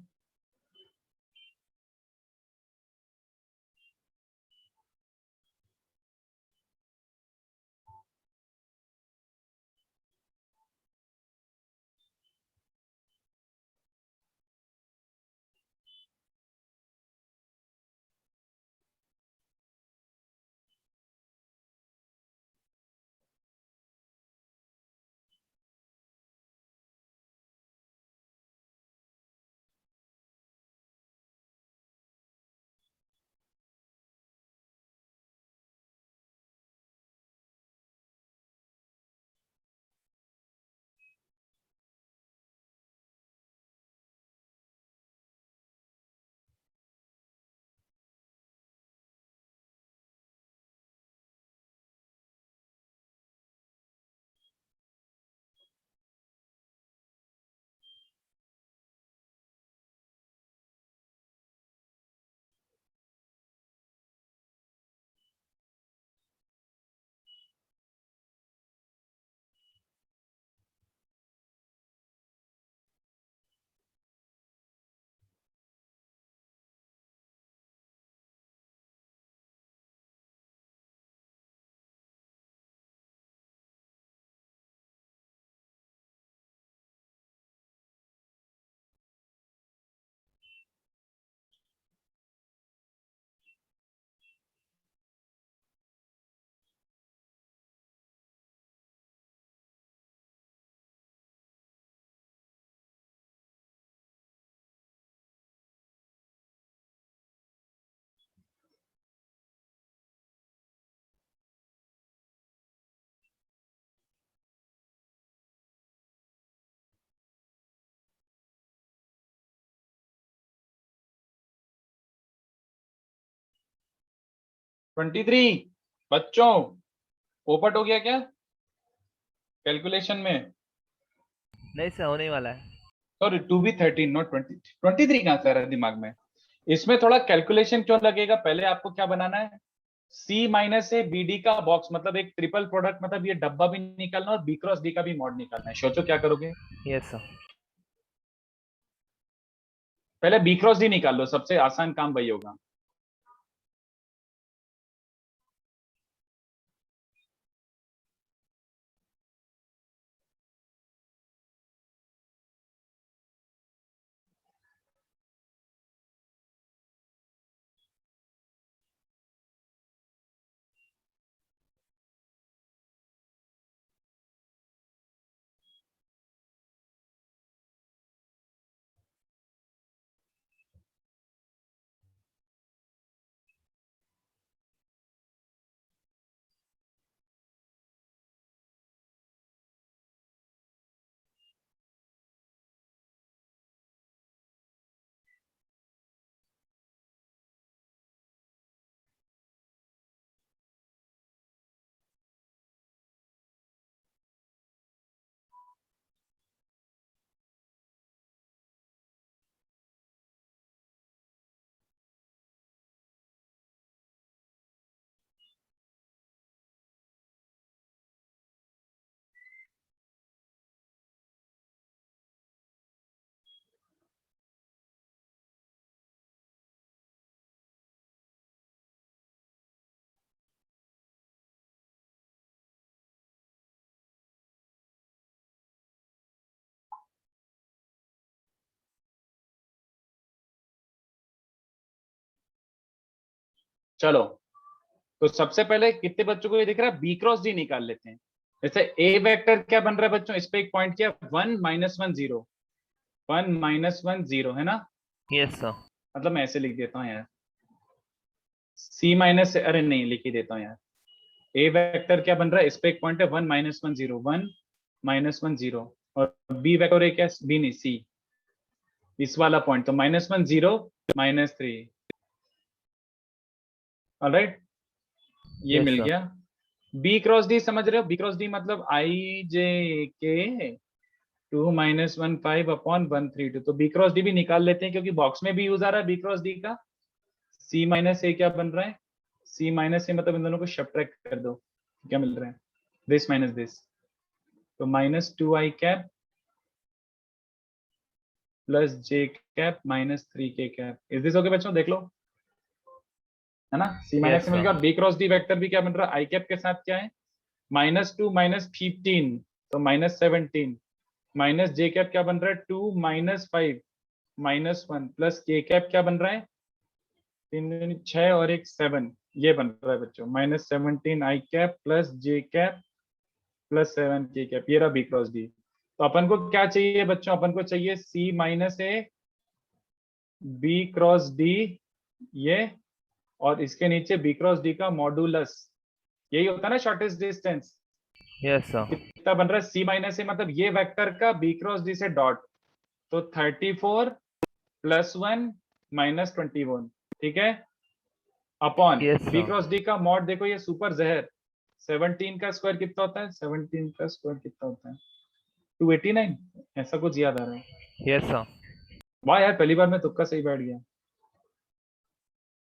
ट्वेंटी थ्री बच्चों पोपट हो गया क्या कैलकुलेशन में? नहीं सर, होने वाला है। सॉरी 2B13 नॉट 23 कहाँ से आ रहा है दिमाग में? इसमें थोड़ा कैलकुलेशन क्यों लगेगा, पहले आपको क्या बनाना है, C minus A B D का बॉक्स, मतलब एक ट्रिपल प्रोडक्ट, मतलब ये डब्बा भी निकालना और B क्रॉस D का भी मॉड निकालना है। सोचो क्या करोगे? Yes sir. पहले B क्रॉस D निकाल लो, सबसे आसान काम वही होगा। चलो, तो सबसे पहले कितने बच्चों को ये दिख रहा है, बी क्रॉस डी निकाल लेते हैं। जैसे ए वेक्टर क्या बन रहा है बच्चों, इस पे एक पॉइंट किया, 1 - 1 0, 1 - 1 0 है ना। Yes sir. मतलब मैं ऐसे लिख देता हूँ यार, सी माइनस, अरे नहीं लिख ही देता हूँ यार। ए वेक्टर क्या बन रहा है, इस पे एक पॉइंट है 1 - 1 0, 1 - 1 0, और बी वेक्टर क्या, बी नहीं सी, इस वाला पॉइंट, तो -1 0 -3। ऑलराइट, ये यस मिल सर। गया। बी क्रॉस डी समझ रहे हो, बी क्रॉस डी मतलब i j k 2 - 1 5/132, तो बी क्रॉस डी भी निकाल लेते हैं क्योंकि बॉक्स में भी यूज आ रहा है बी क्रॉस डी का। सी माइनस ए क्या बन रहा है, सी माइनस ए मतलब इन दोनों को सब्ट्रैक्ट कर दो, क्या मिल रहा है, दिस माइनस दिस, तो -2i cap plus J cap -3k cap. Is this okay बच्चों, देख लो, है ना। सी माइनस यस से मिल गया, सर। और बी क्रॉस डी वेक्टर भी क्या बन रहा है, आई कैप के साथ क्या है, -2 -15, तो -17, माइनस जे कैप क्या बन रहा है, 2 -5 -1, प्लस के कैप क्या बन रहा है, 3 6 और 1 7, ये बन रहा है बच्चों, -17 i cap plus J cap plus 7 k cap, ये रहा बी क्रॉस डी। तो अपन को क्या चाहिए बच्चों, अपन को चाहिए C minus A B cross D, ये, और इसके नीचे बी क्रॉस डी का मॉडुलस, यही होता है ना शॉर्टेस्ट डिस्टेंस। Yes sir. कितना बन रहा है, सी माइनस ए मतलब ये वेक्टर का बी क्रॉस डी से डॉट, तो 34 + 1 -21, ठीक है, upon yes B sir. Cross D का मॉड, देखो ये सुपर जहर, 17 का स्क्वायर कितना होता है, 17 का स्क्वायर कितना होता है, 289, ऐसा कुछ याद आ रहा है। Yes sir. वाह यार, पहली बार में तुक्का सही बैठ गया।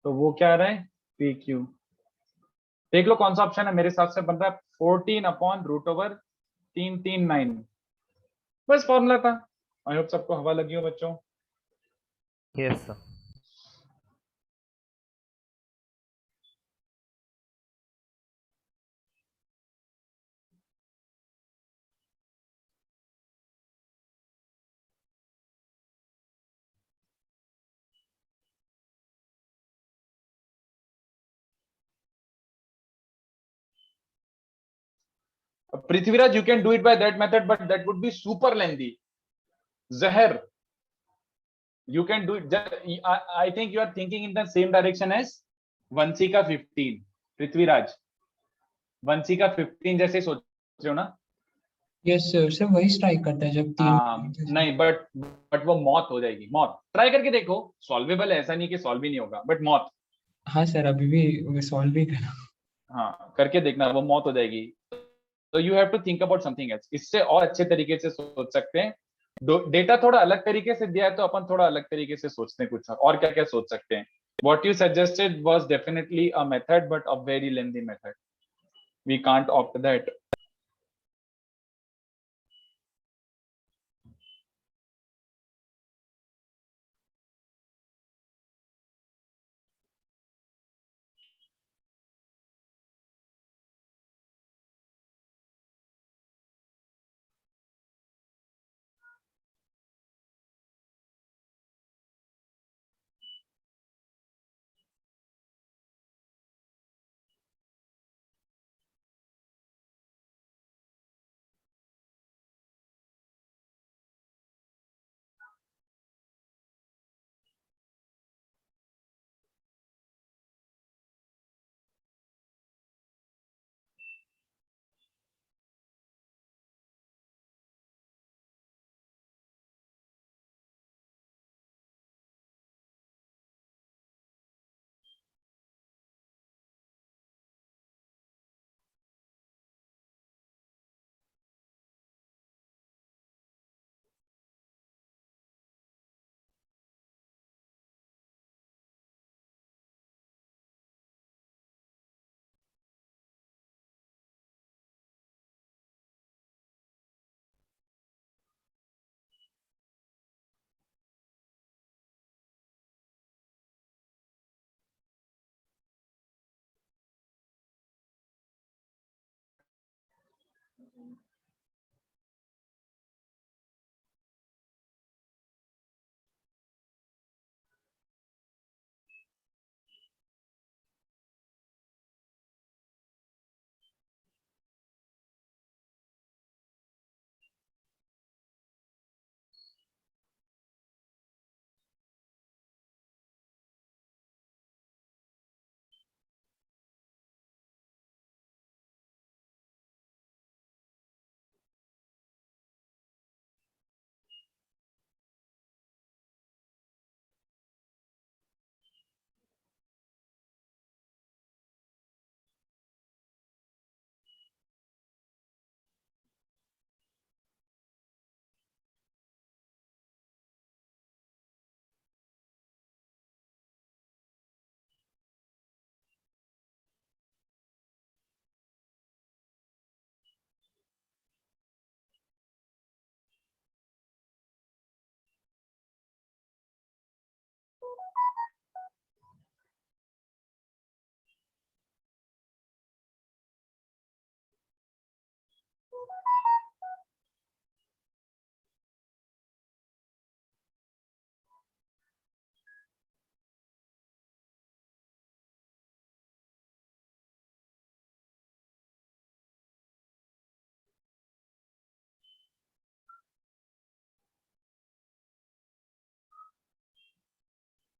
तो वो क्या आ रहा है, पी क्यू, देख लो कौन सा ऑप्शन है, मेरे हिसाब से बन रहा है 14/√339। बस फॉर्मूला था। आई होप सबको हवा लगी हो बच्चों। Yes sir. Prithviraj, you can do it by that method, but that would be super lengthy. Zahar, you can do it. I think you are thinking in the same direction as वंशी का 15, पृथ्वीराज, वंशी का 15 जैसे सोच रहे हो ना। यस सर, सर वही strike करता है जब तीन नहीं, बट वो मौत हो जाएगी, मौत। ट्राई करके देखो, सॉल्वेबल है, ऐसा नहीं कि सॉल्व ही नहीं होगा, बट मौत। हाँ सर, अभी भी सॉल्व भी करा। हाँ, करके देखना, वो मौत हो जाएगी। तो you have to think about something else, इससे और अच्छे तरीके से सोच सकते हैं। डेटा थोड़ा अलग तरीके से दिया है, तो अपन थोड़ा अलग तरीके से सोचते हैं, कुछ और क्या क्या सोच सकते हैं। What you suggested was definitely a method, but a very lengthy method. We can't opt that.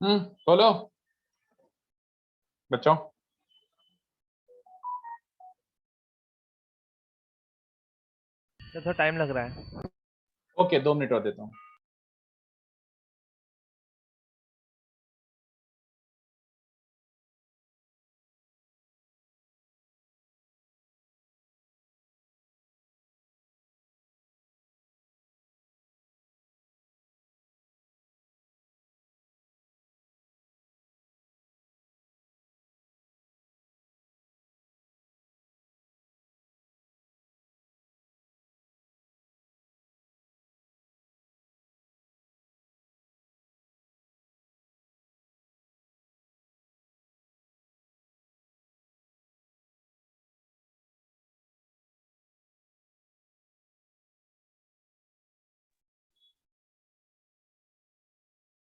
बोलो बच्चों। तो थोड़ा टाइम लग रहा है। ओके 2 मिनट और देता हूँ।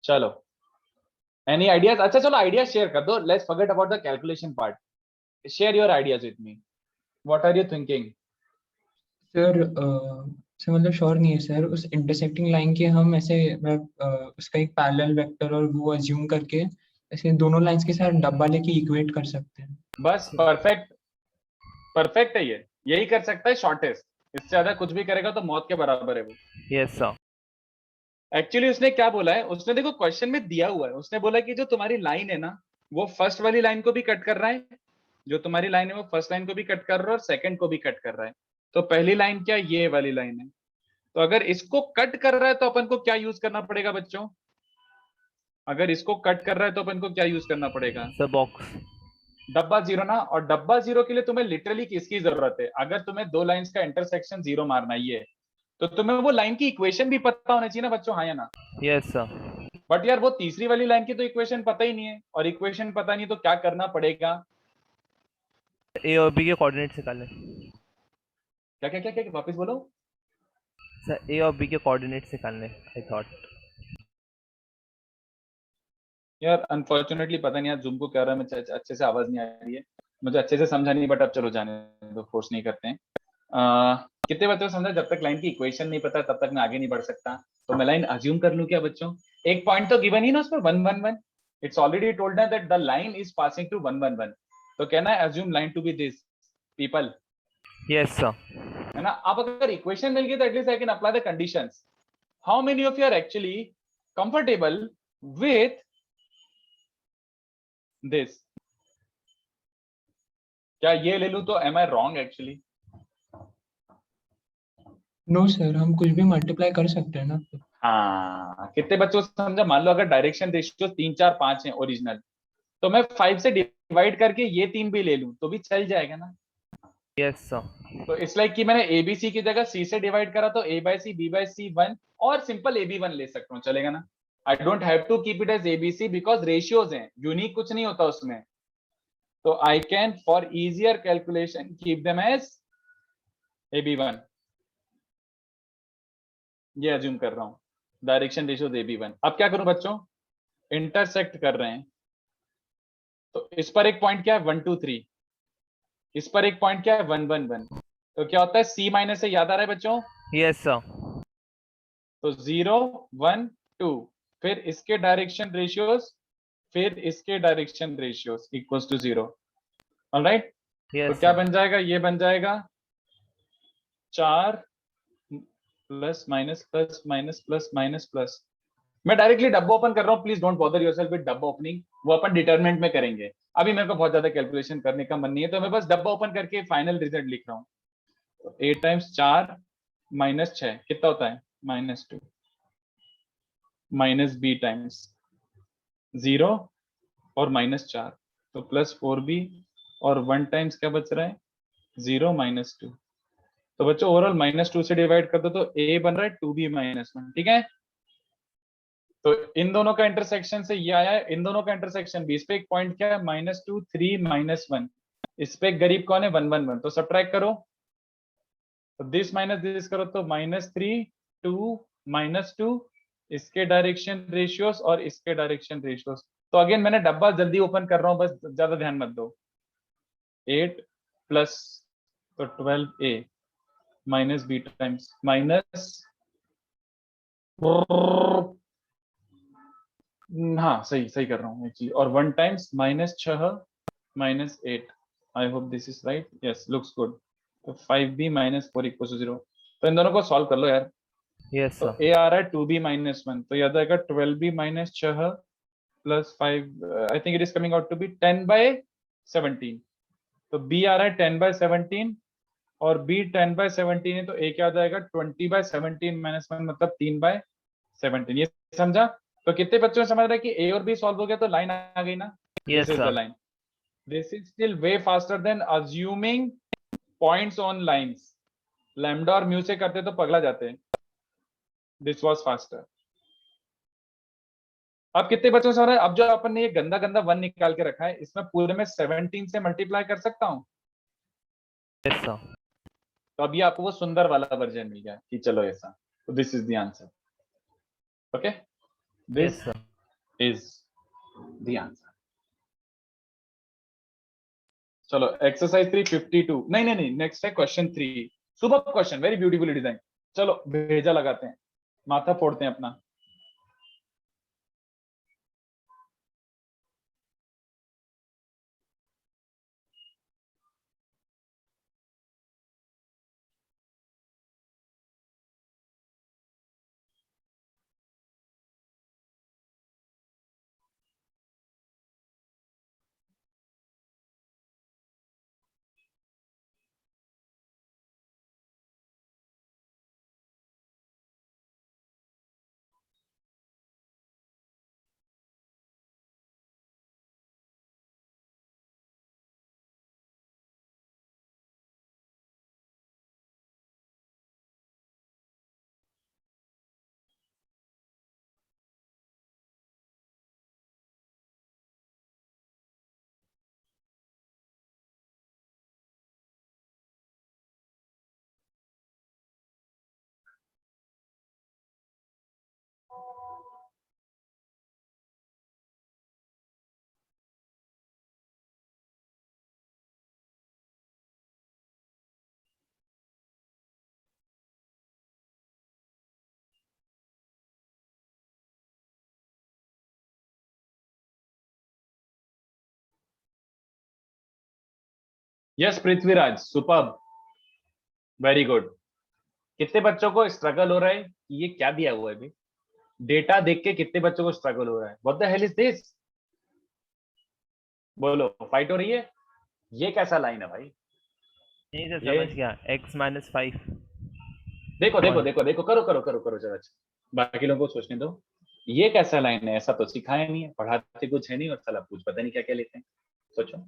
चलो एनी आइडियाज? अच्छा चलो आइडिया शेयर कर दो। Let's forget about the calculation part. Share your ideas with me. What are you thinking? Sir sir मतलब श्योर नहीं है सर, उस इंटरसेक्टिंग लाइन के हम ऐसे उसका एक पैरेलल वेक्टर और वो अज्यूम करके ऐसे दोनों लाइंस के साथ डब्बा लेके इक्वेट कर सकते हैं। बस परफेक्ट, परफेक्ट है ये, यही कर सकता है शॉर्टेस्ट। इससे ज्यादा कुछ भी करेगा तो मौत के बराबर है वो। Yes sir. एक्चुअली उसने क्या बोला है, उसने देखो क्वेश्चन में दिया हुआ है, उसने बोला कि जो तुम्हारी लाइन है ना वो फर्स्ट वाली लाइन को भी कट कर रहा है, जो तुम्हारी लाइन है वो फर्स्ट लाइन को भी कट कर रहा है और सेकंड को भी कट कर रहा है। तो पहली लाइन क्या, ये वाली लाइन है। तो अगर इसको कट कर रहा है तो अपन को क्या यूज करना पड़ेगा बच्चों? अगर इसको कट कर रहा है तो अपन को क्या यूज करना पड़ेगा? Sir box. डब्बा जीरो ना। और डब्बा जीरो के लिए तुम्हें लिटरली किसकी जरूरत है? अगर तुम्हें दो लाइंस का इंटरसेक्शन जीरो मारना ही है तो तुम्हें वो लाइन की इक्वेशन भी पता होना चाहिए ना बच्चों, हाँ या ना? Yes sir. बट यार वो तीसरी वाली लाइन की तो इक्वेशन पता ही नहीं है, और इक्वेशन पता नहीं तो क्या करना पड़ेगा? ए और बी के कोऑर्डिनेट्स निकालने। क्या क्या क्या क्या वापस बोलो। सर ए और बी के कोऑर्डिनेट्स निकालने आई थॉट। यार अनफॉर्चुनेटली पता नहीं यार जूम को क्या हो रहा है, मुझे अच्छे से आवाज नहीं आ रही है, मुझे अच्छे से समझा नहीं। बट अब चलो जाने दो, फोर्स नहीं करते हैं। कितने बच्चों को समझा? जब तक लाइन की इक्वेशन नहीं पता तब तक मैं आगे नहीं बढ़ सकता। तो मैं लाइन अज्यूम कर लूं क्या बच्चों? एक पॉइंट तो गिवन ही ना उसमें 1 1 1। It's already told that the line is passing to 1 1 1। तो कहना है assume line to be this people, yes sir. है ना? अब अगर इक्वेशन मिल गई तो at least I can apply the conditions. How many of you are actually comfortable with this? क्या ये ले लूं तो am I wrong actually? No sir, हम कुछ भी मल्टीप्लाई कर सकते हैं ना। हाँ, कितने बच्चों को समझा? मान लो अगर डायरेक्शन रेशियो 3 4 5 है ओरिजिनल, तो मैं 5 से डिवाइड करके ये 3 भी ले लूं तो भी चल जाएगा ना? Yes sir. तो इस लाइक कि मैंने ए बी सी की जगह सी से डिवाइड करा तो ए बाय सी बी बाय सी 1 और सिंपल ए बी 1 ले सकता हूँ, चलेगा ना? I don't have to keep it as A B C because ratios हैं, यूनिक कुछ नहीं होता उसमें। तो I can for easier calculation keep them as A B 1। ये अज्यूम कर रहा हूँ डायरेक्शन रेशियोज ए बी 1। अब क्या करूं बच्चों? इंटरसेक्ट कर रहे हैं तो इस पर एक पॉइंट क्या है 1 2 3, इस पर एक पॉइंट क्या है 1 1 1। तो क्या होता है सी माइनस से, याद आ रहा है बच्चों? Yes sir. तो 0 1 2, फिर इसके डायरेक्शन रेशियोज, फिर इसके direction ratios equals to 0। Alright, तो यस क्या सर। बन जाएगा? ये बन जाएगा 4 plus minus plus minus plus minus plus. मैं डायरेक्टली डब्बा ओपन कर रहा हूँ, please don't bother yourself with डब्बा ओपनिंग, वो अपन डिटरमिनेंट में करेंगे। अभी मेरे को बहुत ज्यादा कैलकुलेशन करने का मन नहीं है, तो मैं बस डब्बा ओपन करके फाइनल रिजल्ट लिख रहा हूँ। तो 8 टाइम्स 4 माइनस 6 कितना होता है? -2 माइनस बी टाइम्स 0 और -4 तो +4b और 1 टाइम्स क्या बच रहा है? 0 -2। तो बच्चों ओवरऑल -2 से डिवाइड कर दो तो a बन रहा है 2b -1, ठीक है? तो इन दोनों का इंटरसेक्शन से ये आया है, इन दोनों का इंटरसेक्शन भी। इस पे एक पॉइंट क्या है? -2 3 -1। इस पे एक गरीब कौन है? 1 1 1। तो सब्ट्रैक्ट करो, तो दिस माइनस दिस करो तो -3 2 -2, इसके डायरेक्शन रेशियोस और इसके डायरेक्शन रेशियोस। तो अगेन मैंने डब्बा जल्दी ओपन कर रहा हूं, बस ज्यादा ध्यान मत दो। 8 प्लस तो 12a minus b times minus हाँ सही सही कर रहा हूँ एक्चुअली। और 1 times -6 -8, I hope this is right, yes looks good. तो 5b -4 = 0। तो इन दोनों को सॉल्व कर लो यार। यस तो सर। a आ रहा है 2b -1, तो याद आएगा 12b -6 plus 5, I think it is coming out to be 10/17। तो b आ रहा है 10/17 और b 10/17 है, तो a क्या आ जाएगा 20/17 -1 मतलब 3/17। ये समझा? तो कितने बच्चों ने समझ रहा है कि a और b सॉल्व हो गया तो लाइन आ गई ना? Yes this is the sir. Line. This is still way faster than assuming points on lines. Lambda और म्यू से करते तो पगला जाते हैं। This was faster. अब कितने बच्चों से हो रहा है? अब जो अपन ने ये गंदा गंदा 1 निकाल के रखा है, इसमें पूरे में 17 से मल्टीप्लाई कर सकता हूं। Yes sir. तो अभी आपको वो सुंदर वाला वर्जन मिल गया कि चलो ऐसा। तो this is the answer. Okay, yes this sir. Is the answer. चलो एक्सरसाइज 352, नहीं नहीं नहीं, नेक्स्ट है question 3। Super question, very beautifully design. चलो भेजा लगाते हैं, माथा फोड़ते हैं अपना। Yes Prithviraj, super, very good. कितने बच्चों को स्ट्रगल हो रहा है कि ये क्या दिया हुआ है अभी? डेटा देख के कितने बच्चों को स्ट्रगल हो रहा है? What the hell is this? बोलो, फाइट हो रही है? ये कैसा लाइन है भाई? नहीं सर, ये समझ गया। x-5 देखो देखो पॉइंट। देखो देखो, करो करो करो करो जरा, बाकी लोगों को सोचने दो। ये कैसा लाइन है? ऐसा तो सिखाया नहीं है, पढ़ाते कुछ है नहीं और साला पूछ पता नहीं क्या क्या लेते हैं। सोचो।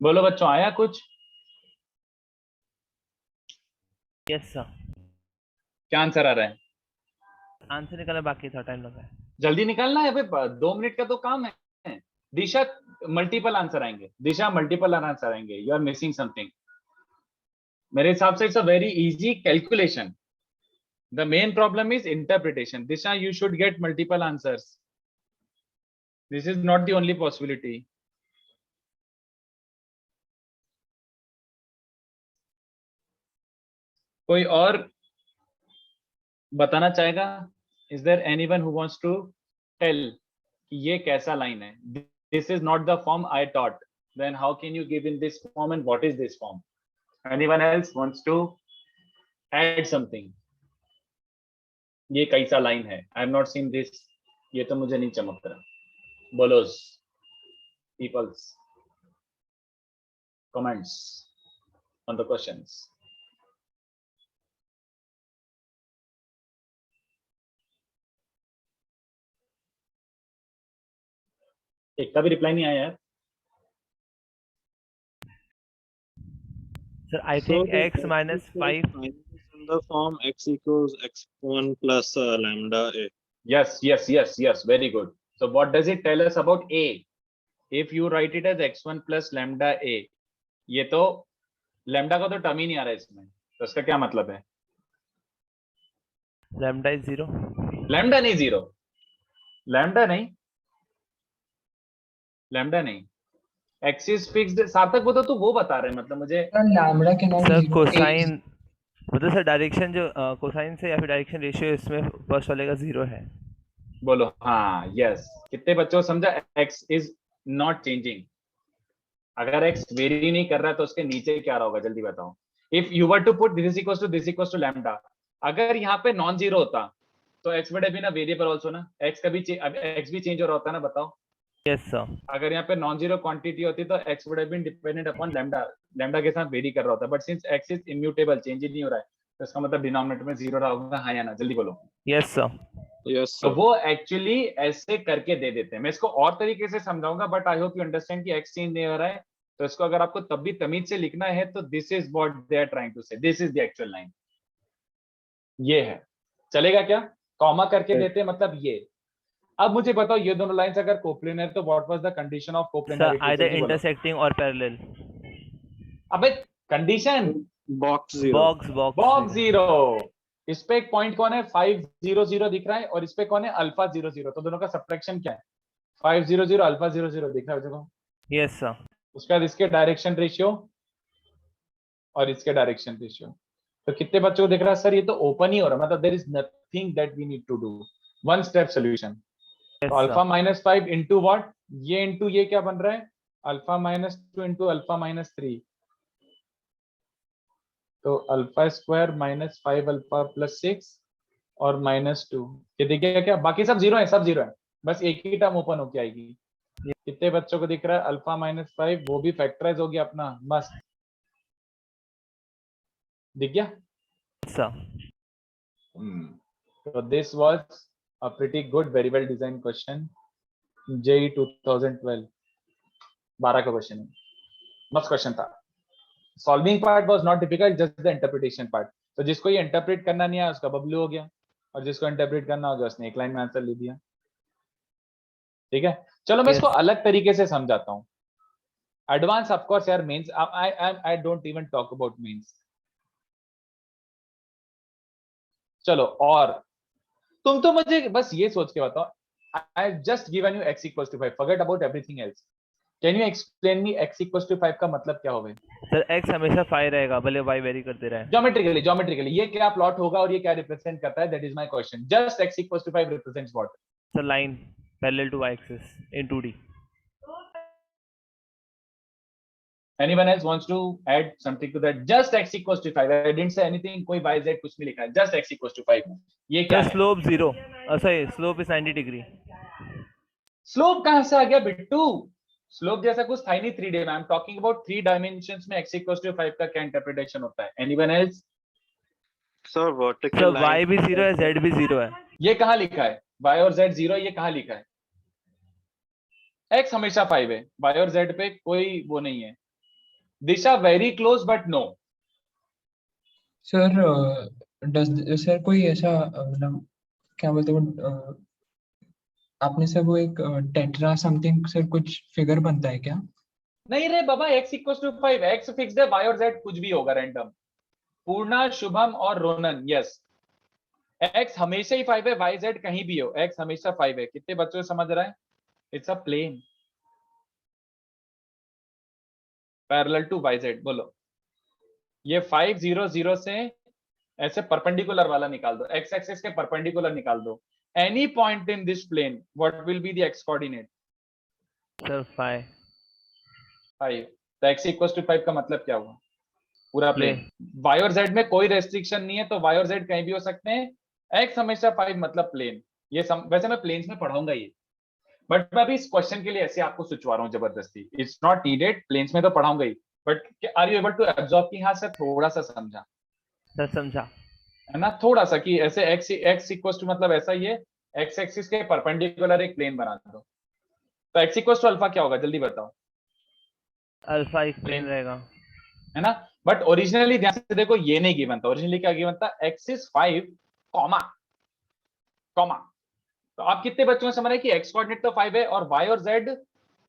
बोलो बच्चों, आया कुछ? यस सर, क्या आंसर आ रहा है? आंसर निकलना बाकी था, टाइम लगा है। जल्दी निकालना है भाई, 2 मिनट का तो काम है। दिशा मल्टीपल आंसर आएंगे, दिशा मल्टीपल आंसर आएंगे, यू आर मिसिंग समथिंग। मेरे हिसाब से it's a very easy calculation. The main problem is interpretation. Disha, you should get multiple answers, this is not the only possibility. कोई और बताना चाहेगा? Is there anyone who wants to tell कि ये कैसा लाइन है? This is not the form I taught, then how can you give in this form and what is this form? Anyone else wants to add something? ये कैसा line है? I am not seen this, ये तो मुझे नहीं चमक रहा। बोलो peoples, comments on the questions. एक का भी रिप्लाई नहीं आया यार। Sir I So think the x minus 5 minus in the form x equals x1 plus lambda a. Yes, very good. So what does it tell us about a? If you write it as x1 plus lambda a, ये तो lambda का तो term ही नहीं आ रहा है इसमें, तो इसका क्या मतलब है? Lambda is 0। lambda नहीं, जीरो, lambda नहीं, lambda नहीं, x is fixed। सार्थक वो तो तू वो बता रहे हैं, मतलब मुझे लैम्बडा के नॉट सर 0 कोसाइन, मतलब सर डायरेक्शन जो कोसाइन से या फिर डायरेक्शन रेशियो इसमें फर्स्ट वाले का 0 है। बोलो हाँ, यस। कितने बच्चों को समझा? x is not changing। अगर x वेरी नहीं कर रहा है तो उसके नीचे क्या रहा होगा, जल्दी बताओ। If you were to put this equals to lambda, अगर यहाँ पे नॉन जीरो होता तो x would have been a variable also ना, x का भी x भी चेंज हो रहा होता ना, बताओ। यस सर, अगर यहाँ पे नॉन जीरो क्वांटिटी होती तो x would have been dependent upon lambda, lambda के साथ वेरी कर रहा होता, but since x is immutable, change ही नहीं हो रहा है, तो इसका मतलब डिनोमिनेटर में जीरो रहा होगा। हाँ या ना, जल्दी बोलो। यस सर, Yes, तो sir. वो एक्चुअली ऐसे करके दे देते हैं। मैं इसको और तरीके से समझाऊंगा, but I hope you understand कि x चेंज नहीं हो रहा है, तो इसको अगर आपको तब भी तमीज से लिखना है तो this is what they are trying to say, this is the actual line. ये है, चलेगा क्या? कॉमा करके देते हैं, मतलब ये। अब मुझे बताओ, ये दोनों लाइंस अगर कोप्लेनर तो what was the condition of sir coplanarity? Either intersecting और पैरेलल। अबे condition Box 0. Box box zero. इस पे एक पॉइंट कौन है? 5 0 0 दिख रहा है, और इस पे कौन है? अल्फा 0 0। तो दोनों का सब्ट्रैक्शन क्या है? 5 0 0 अल्फा 0 0 दिख रहा है देखो। यस सर, उसके बाद इसके डायरेक्शन रेशियो और इसके डायरेक्शन रेशियो। तो कितने बच्चों को दिख रहा है? सर ये तो ओपन ही हो रहा है, मतलब there is nothing that we need to do, one step solution. तो अल्फा माइनस 5 इंटू व्हाट? ये इंटू ये क्या बन रहा है? Alpha minus 2 into alpha minus 3, तो alpha square minus 5 alpha plus 6 और माइनस 2। ये देखिए क्या, बाकी सब जीरो है, सब जीरो है, बस एक ही टर्म ओपन होके आएगी। कितने बच्चों को दिख रहा है? अल्फा माइनस 5, वो भी फैक्टराइज हो गया अपना, मस्त दिख गया। Sir. So this was a pretty good, very well designed question, JEE 2012, 12 का क्वेश्चन है, मस्त क्वेश्चन था। Solving part was not difficult, just the interpretation part. तो जिसको ये इंटरप्रेट करना नहीं आया उसका बबलू हो गया, और जिसको इंटरप्रेट करना हो गया उसने एक लाइन में आंसर ले दिया। ठीक है, चलो मैं इसको अलग तरीके से समझाता हूँ। एडवांस ऑफ कोर्स यार, mains I don't even talk about mains. चलो, और तुम तो मुझे बस ये सोच के बताओ, I just given you x equals to 5, forget about everything else. Can you explain me x equals to 5 का मतलब क्या होगा? सर x हमेशा 5 रहेगा, भले y वेरी करते रहे। ज्योमेट्रिकली ये क्या प्लॉट होगा और ये क्या रिप्रेजेंट करता है? That is my question. Just x equals to 5 represents what? Sir line parallel to y axis in 2D। Anyone else wants to add something to that? Just x equals to 5, I didn't say anything, कोई y z कुछ नहीं लिखा है, just x equals to 5। ये क्या है? Slope 0, sorry slope is 90 degree. Slope कहां से आ गया बिट्टू? स्लोप जैसा कुछ था ही नहीं 3D में। I am talking about 3 dimensions में x इक्वल्स टू 5 का क्या इंटरप्रिटेशन होता है? Anyone else? Sir, vertical sir line. y भी 0 है, z भी 0 है। ये कहां लिखा है? y और z 0, ये कहां लिखा है? x हमेशा 5 है, y और z पे कोई वो नहीं है। Disha very close but no. Sir does sir कोई ऐसा मतलब क्या बोलते हैं आपने सर वो एक टेट्रा समथिंग सर कुछ फिगर बनता है क्या? नहीं रे बाबा, x equal to 5, x fixed है, y और z कुछ भी होगा रैंडम। पूर्णा, शुभम और रोनन, यस। x हमेशा ही 5 है, y z कहीं भी हो, x हमेशा 5 है। कितने बच्चों को समझ रहा है? It's a plane parallel to y z। बोलो, ये 5 0 0 से ऐसे परपेंडिकुलर वाला निकाल दो, x एक्सिस के परपेंडिकुलर निकाल दो। Any point in this plane, what will be the x coordinate? Sir 5 5। तो x इक्वल टू 5 का मतलब क्या हुआ? पूरा प्लेन। प्लेन। y और z में कोई रेस्ट्रिक्शन नहीं है, तो y और z कहीं भी हो सकते हैं। x हमेशा 5 मतलब प्लेन। वैसे मैं प्लेन्स में पढ़ाऊंगा ये, बट मैं अभी इस क्वेश्चन के लिए ऐसे आपको सोचवा रहा हूँ जबरदस्ती। इट्स नॉट नीडेड, प्लेन्स में तो पढ़ाऊंगा ही, but are you able to absorb कि हाँ सर थोड़ा सा समझा, सर समझा। है ना? थोड़ा सा कि ऐसे x इक्वल टू मतलब ऐसा ही है, x एक्सिस के परपेंडिकुलर एक प्लेन बना दो। तो x इक्वल टू अल्फा क्या होगा, जल्दी बताओ? अल्फा एक प्लेन प्लेन, रहेगा। है ना? बट ओरिजिनली ध्यान से देखो, ये नहीं गिवन था। ओरिजिनली क्या गिवन था? x is 5 comma comma. तो आप कितने बच्चों को समझ रहे हैं कि x कोऑर्डिनेट तो 5 है और y और z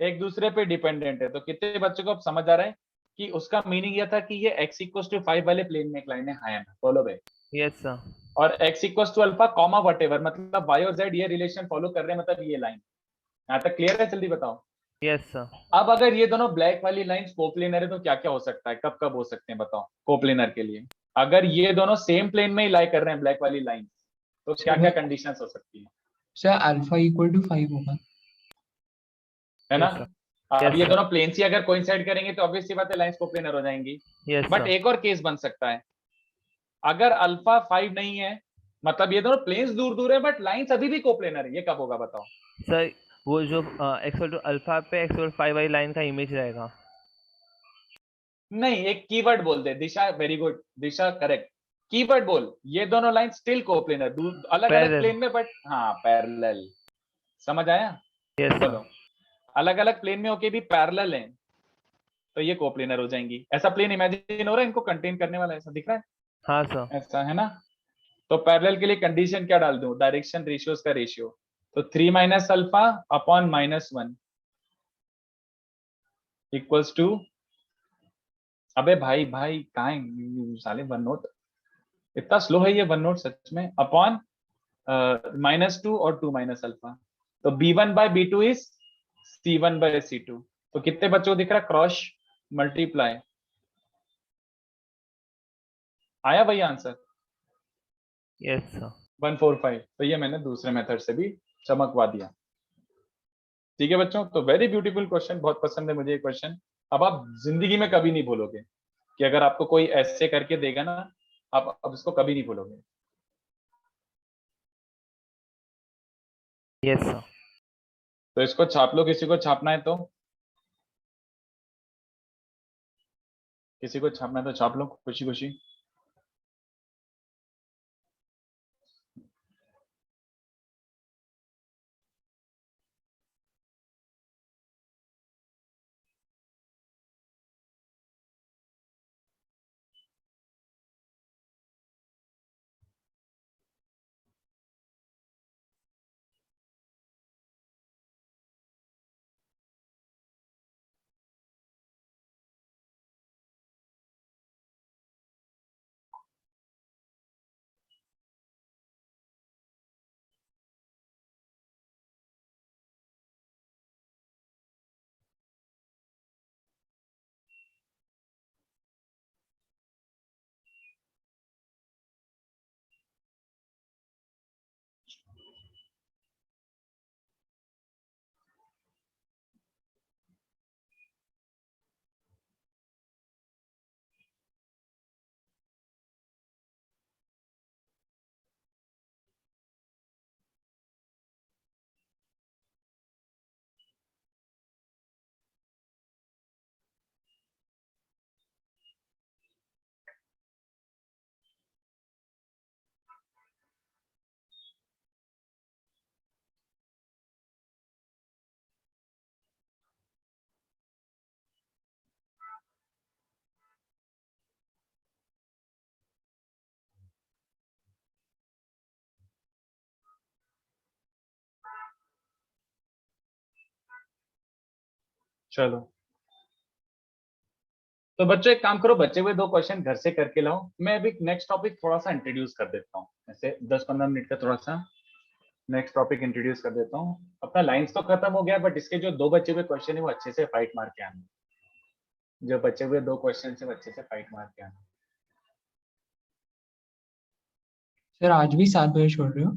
एक दूसरे पे डिपेंडेंट है? तो कितने बच्चों को अब समझ आ रहा है कि उसका मीनिंग यह था कि ये x इक्वल टू 5 वाले प्लेन में एक लाइन है फॉलो भाई। Yes sir. और x equal to alpha comma whatever, मतलब y और z ये रिलेशन फॉलो कर रहे हैं, मतलब ये लाइन। यहाँ तक क्लियर है? जल्दी बताओ। Yes sir. अब अगर ये दोनों ब्लैक वाली लाइंस कोप्लेनर है तो क्या क्या हो सकता है, कब कब हो सकते हैं बताओ कोप्लेनर के लिए? अगर ये दोनों सेम प्लेन में ही लाई कर रहे हैं ब्लैक वाली लाइन, तो क्या क्या सर कंडीशंस हो सकती है? सर अल्फा इक्वल टू 5 होगा। है ना? Yes sir. अब यस ये सर। दोनों प्लेन ही अगर कोइंसाइड करेंगे तो ऑब्वियस सी बात है लाइंस कोप्लेनर हो जाएंगी। Yes but sir. एक और केस बन सकता है, अगर अल्फा 5 नहीं है, मतलब ये दोनों प्लेन्स दूर दूर है बट लाइंस अभी भी कोप्लेनर है, ये कब होगा बताओ? सर वो जो एक्स टू अल्फा पे एक्स 5 वाली लाइन का इमेज रहेगा। नहीं, एक कीवर्ड बोल दे दिशा, वेरी गुड दिशा, करेक्ट। कीवर्ड बोल, ये दोनों लाइन स्टिल कोप्लेनर, अलग अलग पैरेलल। प्लेन में बट हाँ पैरेलल। समझ आया? Yes sir. बोलो, अलग अलग प्लेन में होके भी पैरेलल हैं, तो ये कोप्लेनर हो जाएंगी। ऐसा प्लेन इमेजिन हो रहा है इनको कंटेन करने वाला, ऐसा दिख रहा हाँ सर। है? ऐसा है ना? तो पैरेलल के लिए कंडीशन क्या डाल दूं? डायरेक्शन रेशियोज का रेशियो। तो 3 minus alpha upon -1 equals to, अबे भाई भाई कहाँ है साले वन नोट? इतना स्लो है ये वन नोट सच में। अपॉन -2 और 2 माइनस अल्फा। तो b1/b2 इज c1/c2। तो कितने बच्चों को दिख रहा है? Cross multiply. आया भाई आंसर? Yes sir. 145। तो ये मैंने दूसरे मेथड से भी चमकवा दिया। ठीक है बच्चों, तो वेरी ब्यूटीफुल क्वेश्चन, बहुत पसंद है मुझे ये क्वेश्चन। अब आप जिंदगी में कभी नहीं भूलोगे कि अगर आपको कोई ऐसे करके देगा ना, आप अब इसको कभी नहीं भूलोगे। Yes sir. तो इसको छाप लो, किसी को छापना है तो, किसी को छापना है तो छाप लो खुशी खुशी। चलो, तो बच्चों एक काम करो, बचे हुए 2 क्वेश्चन घर से करके लाओ। मैं अभी नेक्स्ट टॉपिक थोड़ा सा इंट्रोड्यूस कर देता हूँ, ऐसे 10-15 मिनट का थोड़ा सा नेक्स्ट टॉपिक इंट्रोड्यूस कर देता हूँ। अपना लाइंस तो खत्म हो गया, बट इसके जो 2 बचे हुए क्वेश्चन है वो अच्छे से फाइट मार के आना। जो बचे हुए 2 क्वेश्चन से अच्छे से फाइट मार के आना। सर आज भी 7 बजे छोड़ रहे हो?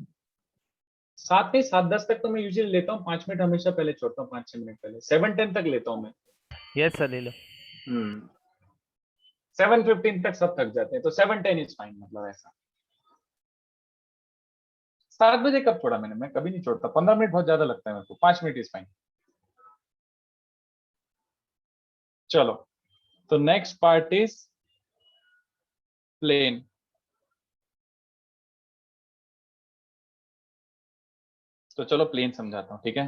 7 नहीं 7:10 तक तो मैं यूजुअली लेता हूँ, 5 मिनट हमेशा पहले छोड़ता हूँ, 5-6 मिनट पहले। 7:10 तक लेता हूँ मैं। यस सर ले लो। 7:15 तक सब थक जाते हैं, तो 7:10 इज फाइन, मतलब ऐसा। 7 बजे कब छोड़ा मैंने? मैं कभी नहीं छोड़ता, 15 मिनट बहुत ज्यादा लगता है मेरे को, 5 मिनट इज फाइन। चलो, तो नेक्स्ट पार्ट इज प्लेन। तो चलो प्लेन समझाता हूँ, ठीक है।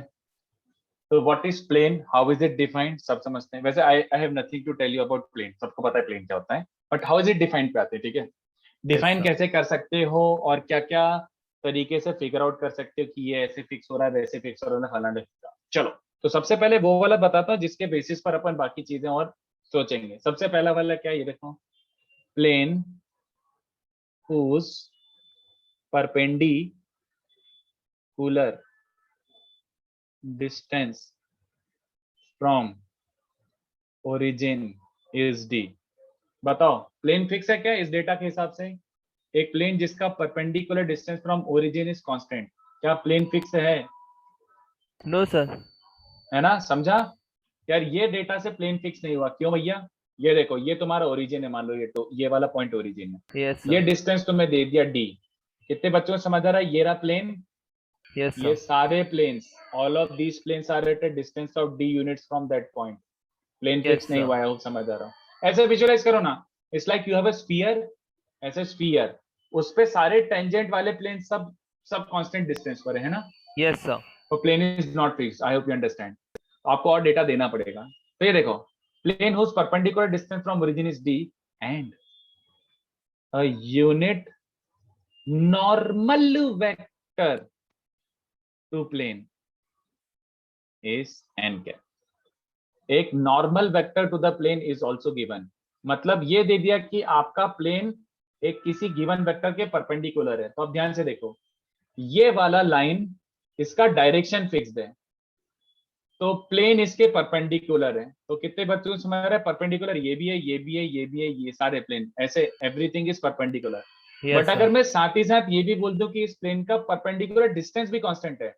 तो what is plane, how is it defined, सब समझते हैं। वैसे I have nothing to tell you about plane, सबको पता है प्लेन क्या होता है, but how is it defined पे आते हैं, ठीक है। Define sir. कैसे कर सकते हो और क्या क्या तरीके से फिगर आउट कर सकते हो कि ये ऐसे फिक्स हो रहा है, वैसे फिक्स हो रहा है, फलाना ढिमका। चलो, तो सबसे पहले वो वाला बताता हूँ जिसके बेसिस पर अपन बाकी चीजें और सोचेंगे। सबसे पहला वाला क्या है, ये देखो, plane whose perpendicular distance from origin is d। बताओ, प्लेन फिक्स है क्या इस डेटा के हिसाब से? एक प्लेन जिसका perpendicular distance from origin is constant, क्या प्लेन फिक्स है? No sir. है ना, समझा यार? ये डेटा से प्लेन फिक्स नहीं हुआ, क्यों भैया? ये देखो, ये तुम्हारा ओरिजिन है, मान लो ये तो ये वाला पॉइंट ओरिजिन है, यस ये सर। डिस्टेंस तुम्हें दे दिया डी। कितने बच्चों को समझ आ रहा है? ये रहा प्लेन, यस ये सर। सारे planes, all of these planes are at a distance of D units from that point. Plane yes fix नहीं सर। हुआ है, वो समझ आ रहा हूँ। ऐसे विजुअलाइज करो ना, it's like you have a sphere, ऐसे स्फीयर, उस पे सारे टेंजेंट वाले प्लेन सब सब कांस्टेंट डिस्टेंस पर है ना। Yes sir. तो plane is not fix, I hope you understand. आपको और डेटा देना पड़ेगा। तो ये देखो, plane whose perpendicular distance from origin is d and a unit normal vector to plane is n cap। एक normal vector to the plane is also given, मतलब ये दे दिया कि आपका प्लेन एक किसी गिवन वेक्टर के परपेंडिकुलर है। तो अब ध्यान से देखो, ये वाला लाइन इसका डायरेक्शन फिक्स्ड है, तो प्लेन इसके परपेंडिकुलर है। तो कितने बच्चों को समझ रहा है? परपेंडिकुलर ये भी है, ये भी है, ये भी है, ये सारे प्लेन ऐसे, everything is perpendicular. Yes but अगर सर। मैं साथ ही साथ ये भी बोल दूं कि इस प्लेन का परपेंडिकुलर डिस्टेंस भी कांस्टेंट है,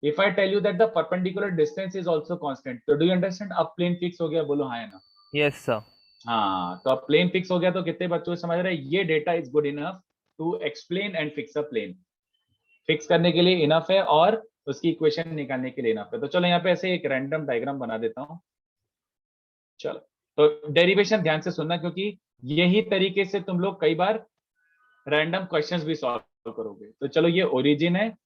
if I tell you that the perpendicular distance is also constant, तो डू यू अंडरस्टैंड? अब प्लेन फिक्स हो गया, बोलो हाँ या ना। Yes sir. हाँ, तो अब प्लेन फिक्स हो गया, तो कितने बच्चों को समझ रहे हैं? ये data is good enough to explain and fix a plane. फिक्स करने के लिए इनफ है और उसकी इक्वेशन निकालने के लिए इनफ है। तो चलो यहाँ पे ऐसे एक रैंडम डायग्राम बना देता हूँ। चलो, तो डेरिवेशन ध्यान से सुनना, क्योंकि यही तरीके से तुम लोग कई बार रैंडम क्वेश्चंस भी सॉल्व करोगे। तो चलो, ये ओरिजिन है,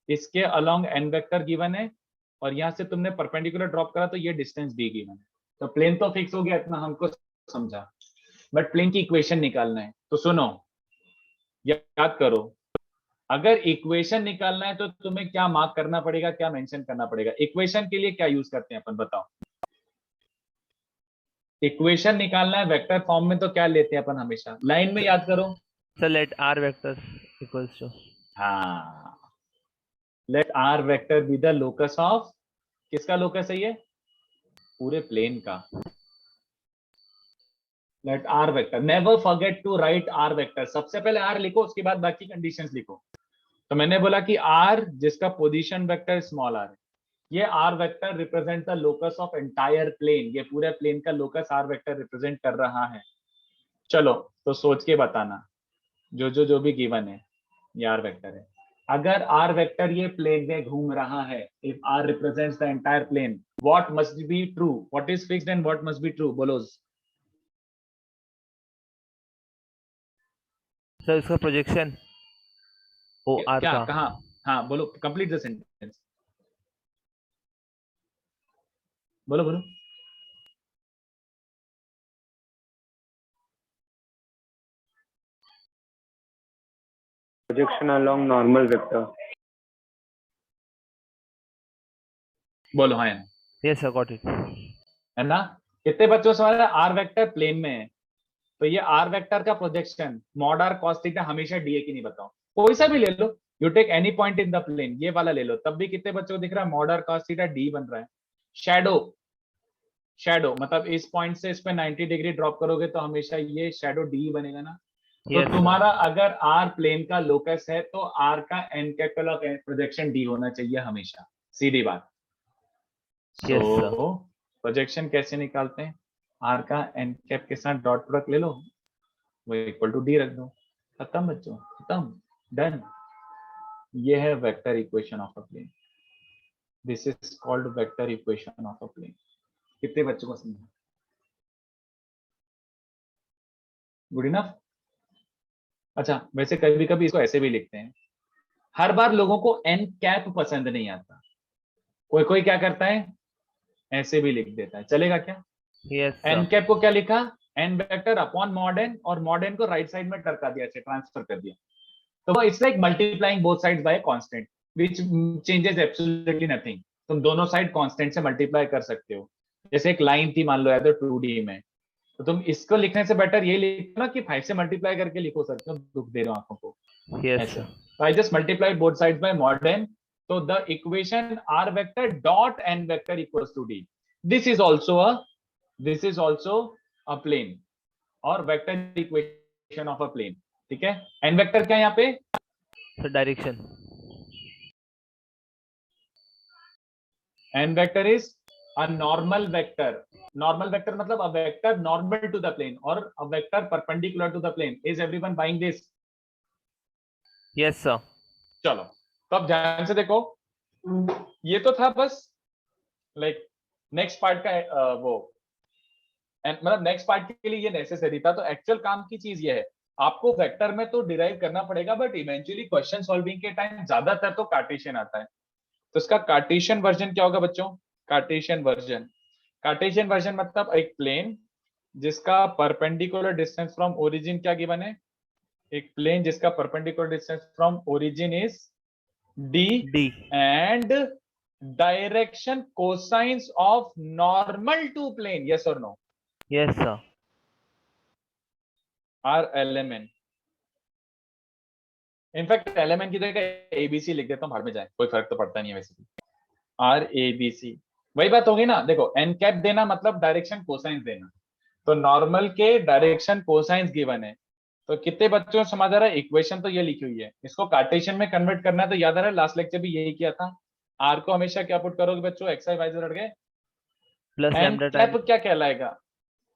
इसके अलोंग एन वेक्टर गिवन है, और यहाँ से तुमने परपेंडिकुलर ड्रॉप करा तो ये डिस्टेंस डी गिवन है। तो प्लेन तो फिक्स हो गया, इतना हमको समझा, बट प्लेन की इक्वेशन निकालना है। तो सुनो, याद करो, अगर इक्वेशन निकालना है तो तुम्हें क्या मार्क करना पड़ेगा, क्या मेंशन करना पड़ेगा? इक्वेशन के लिए क्या यूज करते हैं अपन, बताओ? इक्वेशन निकालना है वेक्टर फॉर्म में तो क्या लेते हैं अपन हमेशा? लाइन में याद करो। Sir let R vectors equals to. हाँ, let R vector be the locus of, किसका लोकस है ये? पूरे प्लेन का। Let R vector, never forget to write R vector. सबसे पहले आर लिखो, उसके बाद बाकी कंडीशंस लिखो। तो मैंने बोला कि आर जिसका पोजीशन वेक्टर स्मॉल आर है, ये R vector represent the locus of entire plane, ये पूरे प्लेन का लोकस आर वेक्टर रिप्रेजेंट कर रहा है। चलो, तो सोच के बताना, जो भी गिवन है ये आर वेक्टर है। अगर आर वेक्टर ये प्लेन में घूम रहा है, if R represents the entire plane, what must be true, what is fixed and what must be true, बोलो। सर इसका प्रोजेक्शन ओ आर क्या, का। कहाँ? हाँ बोलो, कंप्लीट द सेंटेंस, बोलो बोलो। Projection along normal vector. बोलो हाँ या ना। Yes sir got it. है ना। कितने बच्चों से आर वेक्टर प्लेन में है, तो ये आर वेक्टर का projection mod R cos theta हमेशा डी है कि नहीं बताओ, कोई सा भी ले लो, you take any point in the plane, ये वाला ले लो, तब भी कितने बच्चों को दिख रहा है mod R cos theta D बन रहा है। शैडो, शैडो मतलब इस पॉइंट से इस पे 90 डिग्री ड्रॉप करोगे तो हमेशा ये शैडो डी बनेगा ना। तो Yes, sir. तुम्हारा अगर आर प्लेन का लोकस है तो आर का N capital of projection D होना चाहिए हमेशा, सीधी बात। Yes, sir. तो प्रोजेक्शन कैसे निकालते हैं, आर का एन कैप के साथ डॉट प्रोडक्ट ले लो, वो इक्वल टू डी रख दो, खत्म बच्चों, खत्म, डन। ये है vector equation of a plane, this is called vector equation of a plane. कितने बच्चों को समझा, गुड इनफ। अच्छा वैसे कभी कभी इसको ऐसे भी लिखते हैं, हर बार लोगों को एन कैप पसंद नहीं आता, कोई कोई क्या करता है ऐसे भी लिख देता है, चलेगा क्या। Yes, N sir. कैप को क्या लिखा, N vector upon mod N, और मॉड एन को राइट साइड में टरका दिया, ऐसे ट्रांसफर कर दिया, तो it's like multiplying both sides by constant which changes absolutely nothing. तुम दोनों साइड कांस्टेंट से मल्टीप्लाई कर सकते हो, जैसे एक लाइन थी मान लो यार 2D में, तो तुम इसको लिखने से बेटर ये लिखो ना कि 5 से मल्टीप्लाई करके लिखो, सर क्यों दुख दे रहे हो आंखों को Yes, ऐसे। sir. So I just multiply both sides by mod n. So the equation r vector dot n vector equals to d. This is also a plane or vector equation of a plane. ठीक है, n vector क्या है यहाँ पे, So direction. n vector is a normal vector. Normal vector मतलब a vector normal to the plane or a vector perpendicular to the plane. Is everyone buying this? Yes, sir. चलो तो अब ध्यान से देखो, ये तो था बस लाइक नेक्स्ट पार्ट का वो मतलब नेक्स्ट पार्ट के लिए ये नेसेसरी था, तो एक्चुअल काम की चीज ये है, आपको वेक्टर में तो डिराइव करना पड़ेगा, बट इवेंचुअली क्वेश्चन सॉल्विंग के टाइम ज्यादातर तो कार्टेशियन आता है। तो इसका कार्टेशियन वर्जन क्या होगा बच्चों, कार्टेशियन वर्जन मतलब एक प्लेन जिसका परपेंडिकुलर डिस्टेंस फ्रॉम ओरिजिन क्या गिवन है, एक प्लेन जिसका perpendicular distance from origin is D D. and direction cosines of normal to plane, yes or no, Yes, sir. are LMN। In fact LMN की जगह ABC लिख देता हूँ, भाड़ में जाए, कोई फर्क तो पड़ता नहीं है वैसे भी, RABC वही बात होगी ना। देखो एन कैप देना मतलब डायरेक्शन कोसाइंस देना, तो नॉर्मल के डायरेक्शन कोसाइंस गिवन है, तो कितने बच्चों को समझ आ रहा है, इक्वेशन तो ये लिखी हुई है, इसको कार्टेशियन में कन्वर्ट करना है, तो याद आ रहा है लास्ट लेक्चर भी यही किया था। आर को हमेशा क्या पुट करोगे बच्चों, एक्स वाई वाई लड़ गए, Plus N lambda cap times. क्या कहलाएगा,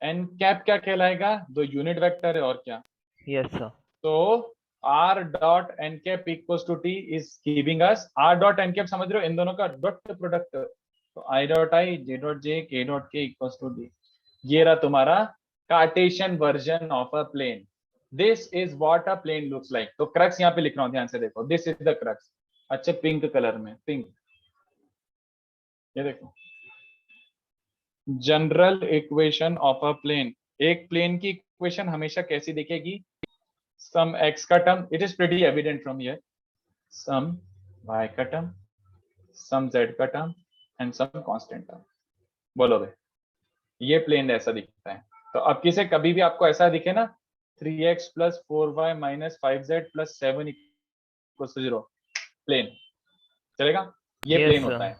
एन कैप क्या कहलाएगा, दो यूनिट वेक्टर है और क्या, Yes, sir. तो r dot N cap equals to t is giving us, r dot N cap समझ रहे हो इन दोनों का डॉट प्रोडक्ट, तो i dot i j dot j k dot k equals to d, ये रहा तुम्हारा Cartesian version of a plane. This is what a plane looks like. तो क्रक्स यहाँ पे लिख रहा हूँ, ध्यान से देखो, दिस इज द क्रक्स, अच्छे पिंक कलर में, पिंक, ये देखो general equation of a plane. एक प्लेन की इक्वेशन हमेशा कैसी दिखेगी, सम x का term, it is pretty evident from here, some y का टर्म, सम z का term and some constant term. बोलो भाई, ये प्लेन ऐसा दिखता है। तो अब किसे कभी भी आपको ऐसा दिखे ना 3x plus 4y minus 5z plus 7 equals to 0, plane चलेगा, ये Yes, प्लेन sir. होता है,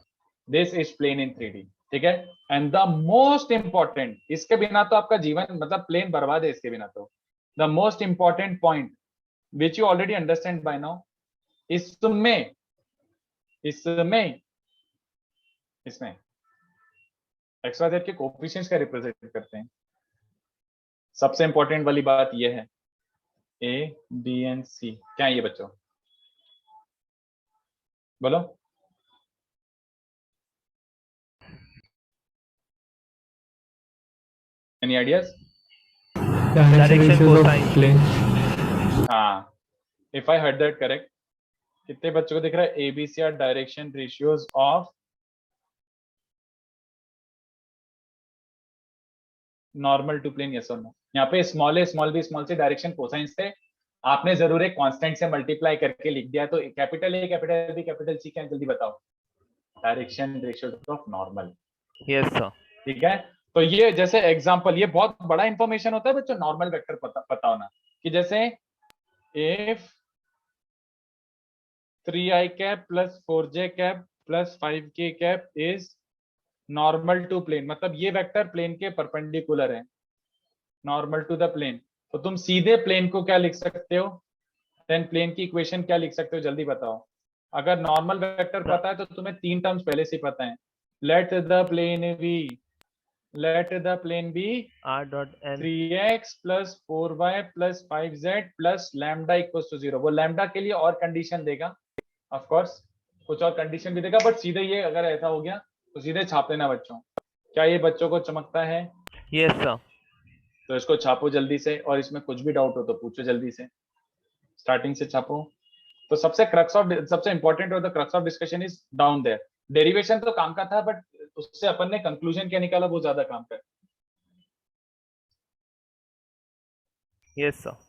this is plane in 3D, ठीक है। एंड द मोस्ट इंपॉर्टेंट, इसके बिना तो आपका जीवन मतलब प्लेन बर्बाद है इसके बिना, तो the most important point which you already understand by now, इसमें एक्स वाई जेड के कोएफिशिएंट्स का रिप्रेजेंट करते हैं। सबसे इंपॉर्टेंट वाली बात यह है, ए बी एंड सी क्या है ये बच्चों, बोलो, any ideas. Direction ratios of cosine. plane. हाँ, if I heard that correct, कितने बच्चों को दिख रहा है ABC are direction ratios of normal to plane, yes और नो। यहाँ पे small A small B small C direction cosines थे, आपने जरूर एक कांस्टेंट से मल्टीप्लाई करके लिख दिया, तो capital A capital B capital C क्या है, जल्दी बताओ, direction ratios of normal, Yes, sir. ठीक है। तो ये जैसे एग्जांपल, ये बहुत बड़ा इंफॉर्मेशन होता है बच्चों, नॉर्मल वेक्टर पता होना, कि जैसे if 3i cap plus 4j cap plus 5k cap is normal to plane, मतलब ये वेक्टर प्लेन के परपेंडिकुलर है, नॉर्मल टू द प्लेन, तो तुम सीधे प्लेन को क्या लिख सकते हो, देन प्लेन की इक्वेशन क्या लिख सकते हो, जल्दी बताओ। अगर नॉर्मल वेक्टर पता है तो तुम्हें 3 टर्म्स पहले से पता है, let the plane be, let the plane be r dot n 3x plus 4y plus 5z plus lambda equals to 0। वो लैम्डा के लिए और कंडीशन देगा, ऑफ कोर्स कुछ और कंडीशन भी देगा, बट सीधे ये अगर ऐसा हो गया तो सीधे छाप लेना बच्चों। क्या ये बच्चों को चमकता है? Yes sir. तो इसको छापो जल्दी से, और इसमें कुछ भी डाउट हो तो पूछो जल्दी से, स्टार्टिंग से छापो। तो सबसे इंपॉर्टेंट और the crux of discussion is down there. Derivation तो काम का था, बट उससे अपन ने कंक्लूजन क्या निकाला वो ज्यादा काम का है। Yes sir.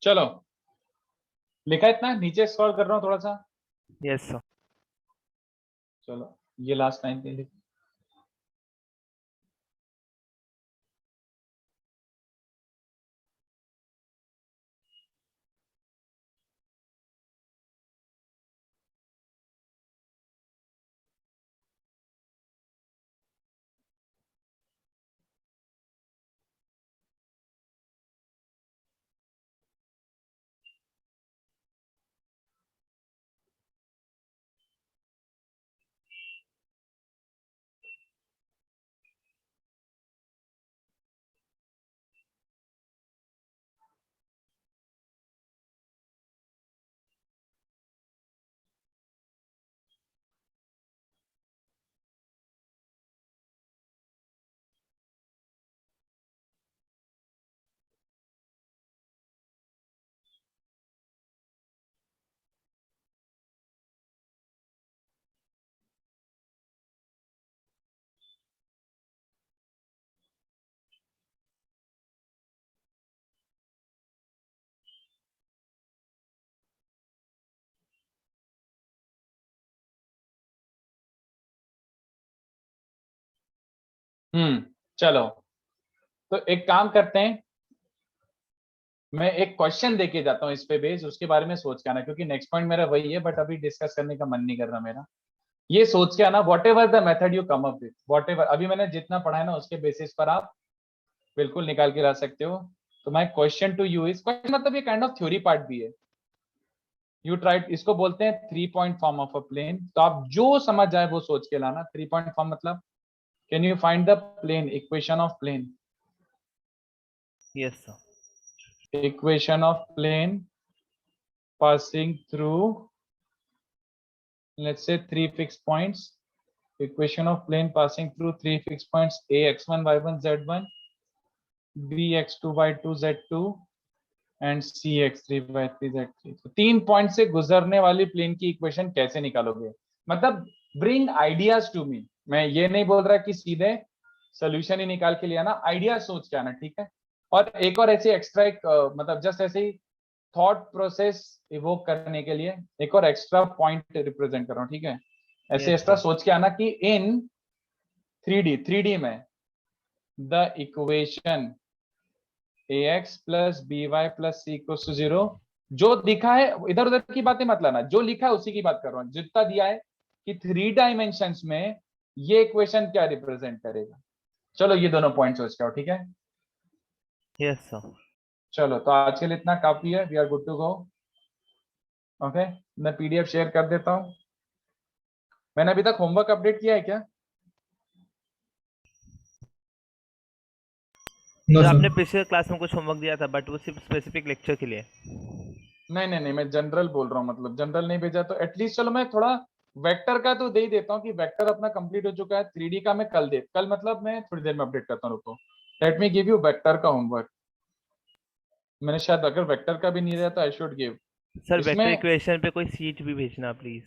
चलो लिखा इतना, नीचे स्क्रॉल कर रहा हूँ थोड़ा सा। Yes sir. चलो ये लास्ट लाइन थी। चलो तो एक काम करते हैं, मैं एक क्वेश्चन देके जाता हूँ इस पे बेस, उसके बारे में सोच के आना, क्योंकि नेक्स्ट पॉइंट मेरा वही है, बट अभी डिस्कस करने का मन नहीं कर रहा मेरा। ये सोच के आना, what ever the method you come up with, what ever अभी मैंने जितना पढ़ा है ना उसके बेसिस पर आप बिल्कुल निकाल के ला सकते हो। तो my question to you is, question मतलब ये काइंड ऑफ थ्योरी पार्ट भी है। यू ट्राइड, इसको बोलते हैं 3 point form of a plane. तो आप जो समझ जाए वो सोच के लाना। 3 पॉइंट फॉर्म मतलब can you find the plane, equation of plane, yes sir, equation of plane passing through, let's say, 3 fixed points. Equation of plane passing through 3 fixed points a x1 y1 z1, b x2 y2 z2 and c x3 y3 z3। तो 3 point से गुजरने वाली plane की equation कैसे निकालोगे, मतलब bring ideas to me. मैं ये नहीं बोल रहा कि सीधे सोल्यूशन ही निकाल के ले आना, आइडिया सोच के आना, ठीक है। और एक और ऐसी एक्स्ट्रा एक मतलब जस्ट ऐसे ही थॉट प्रोसेस इवोक करने के लिए एक और एक्स्ट्रा पॉइंट रिप्रेजेंट कर रहा हूँ, ठीक है। ऐसे Yes, एक्स्ट्रा sir. सोच के आना कि इन 3D में the equation ax plus by plus c equals to 0 जो दिखा है, इधर उधर की बातें मत लाना, जो लिखा है उसी की बात कर रहा हूँ। जितना दिया है कि 3 डायमेंशंस में ये इक्वेशन क्या रिप्रेजेंट करेगा। चलो ये दोनों पॉइंट सोच के आओ, ठीक है। यस सर, चलो तो आज के लिए इतना काफी है, we are good to go. Okay, मैं पीडीएफ शेयर कर देता हूँ। मैंने अभी तक होमवर्क अपडेट किया है क्या? No sir sir. आपने पिछले क्लास में कुछ होमवर्क दिया था बट वो सिर्फ स्पेसिफिक लेक्चर के लिए। नहीं, मैं जनरल बोल रहा हूँ, मतलब जनरल नहीं भेजा तो एटलीस्ट चलो मैं थोड़ा वेक्टर का तो दे ही देता हूँ कि वेक्टर अपना कंप्लीट हो चुका है। 3D का मैं कल मतलब मैं थोड़ी देर में अपडेट करता हूँ, रुको। Let me give you vector का होमवर्क। मैंने शायद अगर वेक्टर का भी नहीं दिया तो आई शुड गिव। सर इसमें वेक्टर इक्वेशन पे कोई सीट भी भेजना प्लीज।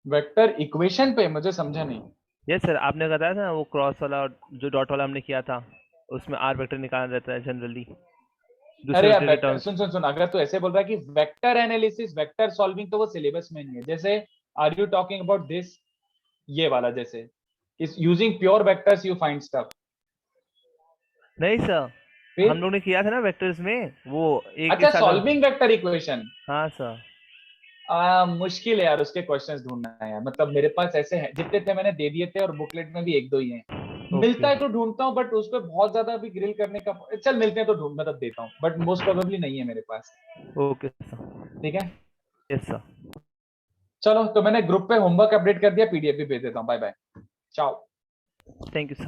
वेक्टर इक्वेशन पे मुझे समझा नहीं। यस सर, आपने बताया था ना वो क्रॉस वाला और जो डॉट वाला हमने किया था उसमें आर वेक्टर निकालना रहता है जनरली अरे यार दूसरे वेक्टर, टर्म्स। सुन, अगर तू ऐसे बोल रहा है कि वेक्टर एनालिसिस वेक्टर सॉल्विंग, तो वो सिलेबस में नहीं है। जैसे are you talking about this, ये वाला, जैसे इस using pure vectors you find stuff. नहीं सर, फिर हम लोग ने किया था ना वेक्टर्स में वो एक के अच्छा, साथ। सॉल्विंग वेक्टर इक्वेशन हाँ सर। मुश्किल है यार, उसके क्वेश्चंस ढूंढना है यार। मतलब मेरे पास ऐसे हैं, जितने थे मैंने दे दिए थे और बुकलेट में भी एक दो ही हैं। मिलता ओके है तो ढूंढता हूँ, बट उस पर बहुत ज्यादा भी ग्रिल करने का, चल मिलते हैं तो ढूंढ मतलब देता हूँ, बट मोस्ट प्रोबेबली नहीं है मेरे पास। Okay sir. ठीक है, यस सर। चलो तो मैंने ग्रुप पे होमवर्क अपडेट कर दिया, पीडीएफ भी भेज देता हूँ। बाय बाय, चाओ। Thank you sir.